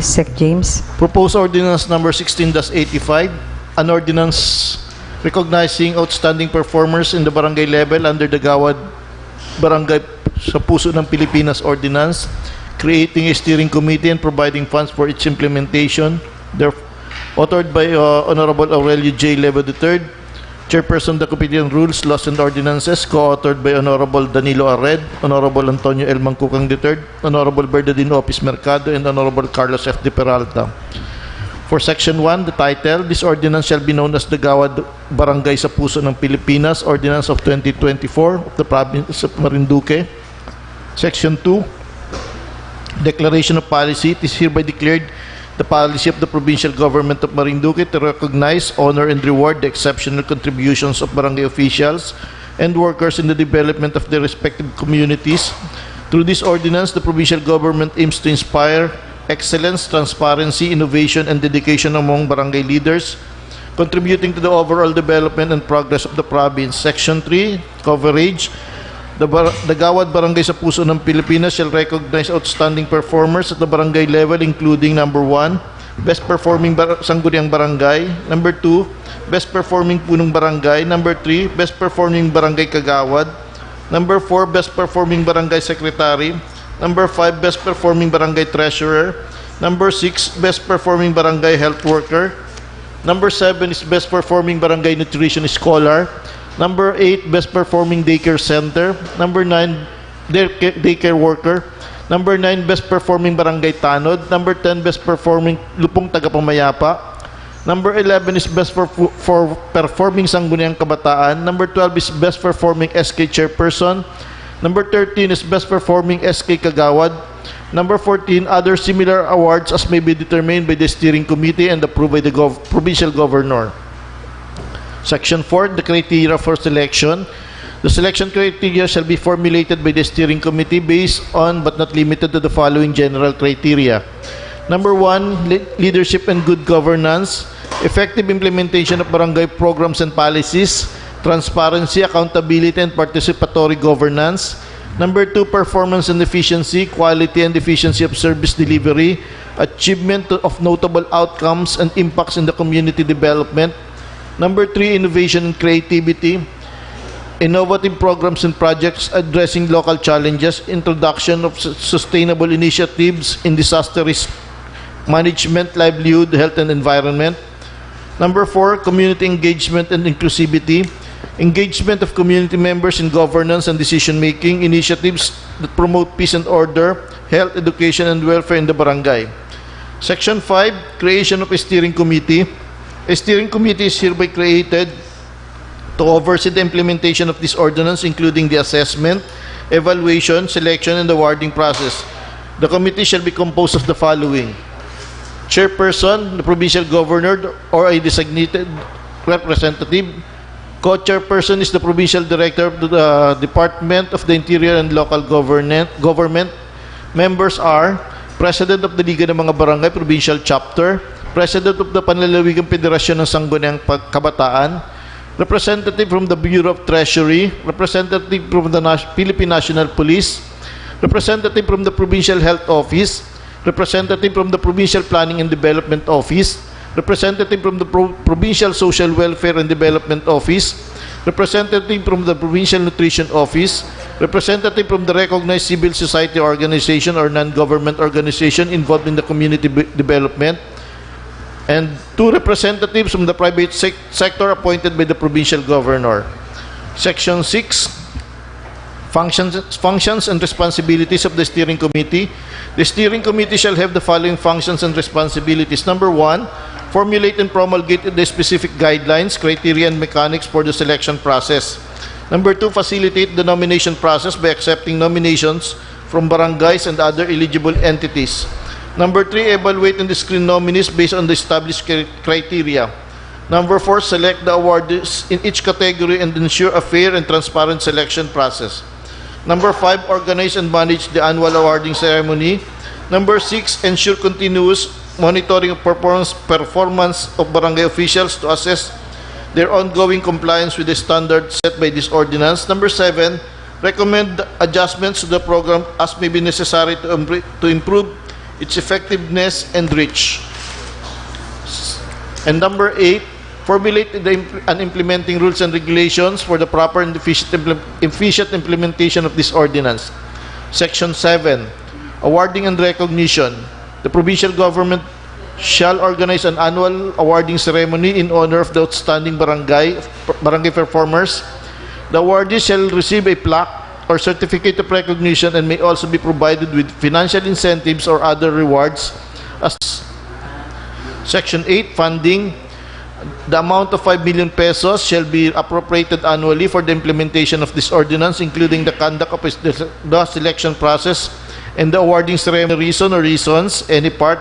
Sec. James. Proposed ordinance number 16-85, an ordinance recognizing outstanding performers in the barangay level under the Gawad Barangay sa Puso ng Pilipinas Ordinance, creating a steering committee and providing funds for its implementation. Authored by Honorable Aurelio J. Leva III, Chairperson of the Committee on Rules, Laws and Ordinances, co-authored by Honorable Danilo Arred, Honorable Antonio L. Mangkukang III, Honorable Bernardino Opis Mercado, and Honorable Carlos F. De Peralta. For Section 1, the title, this ordinance shall be known as the Gawad Barangay sa Puso ng Pilipinas Ordinance of 2024 of the Province of Marinduque. Section 2, Declaration of Policy. It is hereby declared the policy of the provincial government of Marinduque to recognize, honor, and reward the exceptional contributions of barangay officials and workers in the development of their respective communities. Through this ordinance, the provincial government aims to inspire excellence, transparency, innovation, and dedication among barangay leaders, contributing to the overall development and progress of the province. Section 3, Coverage. The Gawad Barangay sa Puso ng Pilipinas shall recognize outstanding performers at the barangay level, including number 1, Best Performing Sangguniang Barangay, number 2, Best Performing Punong Barangay, number 3, Best Performing Barangay Kagawad, number 4, Best Performing Barangay Secretary, number 5, Best Performing Barangay Treasurer, number 6, Best Performing Barangay Health Worker, number 7 is Best Performing Barangay Nutrition Scholar, number 8, Best Performing Daycare Center. Number 9, Daycare Worker. Number 9, Best Performing Barangay Tanod. Number 10, Best Performing Lupong Tagapamayapa. Number 11 is Best for Performing Sangguniang Kabataan. Number 12 is Best Performing SK Chairperson. Number 13 is Best Performing SK Kagawad. Number 14, other similar awards as may be determined by the steering committee and approved by the provincial governor. Section 4, the criteria for selection. The selection criteria shall be formulated by the steering committee based on but not limited to the following general criteria. Number 1, leadership and good governance, effective implementation of barangay programs and policies, transparency, accountability, and participatory governance. Number 2, performance and efficiency, quality and efficiency of service delivery, achievement of notable outcomes and impacts in the community development. Number 3, innovation and creativity, innovative programs and projects addressing local challenges, introduction of sustainable initiatives in disaster risk management, livelihood, health, and environment. Number 4, community engagement and inclusivity, engagement of community members in governance and decision-making, initiatives that promote peace and order, health, education, and welfare in the barangay. Section 5, creation of a steering committee, A steering committee is hereby created to oversee the implementation of this ordinance, including the assessment, evaluation, selection, and awarding process. The committee shall be composed of the following: chairperson, the provincial governor or a designated representative. Co-chairperson is the provincial director of the Department of the Interior and Local Government. Members are President of the Liga ng mga Barangay Provincial Chapter, President of the Panlalawigan Federasyon ng Sangguniang Kabataan, representative from the Bureau of Treasury, representative from the Philippine National Police, representative from the Provincial Health Office, representative from the Provincial Planning and Development Office, representative from the Provincial Social Welfare and Development Office, representative from the Provincial Nutrition Office, representative from the recognized civil society organization or non-government organization involved in the community development, and 2 representatives from the private sector appointed by the provincial governor. Section 6, functions and responsibilities of the steering committee. The steering committee shall have the following functions and responsibilities. Number 1, formulate and promulgate the specific guidelines, criteria, and mechanics for the selection process. Number 2, facilitate the nomination process by accepting nominations from barangays and other eligible entities. Number 3, evaluate and screen nominees based on the established criteria. Number 4, select the awardees in each category and ensure a fair and transparent selection process. Number 5, organize and manage the annual awarding ceremony. Number 6, ensure continuous monitoring of performance of barangay officials to assess their ongoing compliance with the standards set by this ordinance. Number 7, recommend adjustments to the program as may be necessary to improve its effectiveness and reach. And number 8, formulate and implementing rules and regulations for the proper and efficient implementation of this ordinance. Section 7, awarding and recognition. The provincial government shall organize an annual awarding ceremony in honor of the outstanding barangay performers. The awardees shall receive a plaque or certificate of recognition and may also be provided with financial incentives or other rewards. As Section 8, funding. The amount of 5 million pesos shall be appropriated annually for the implementation of this ordinance, including the conduct of the selection process and the awarding ceremony. Reason or reasons, any part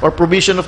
or provision of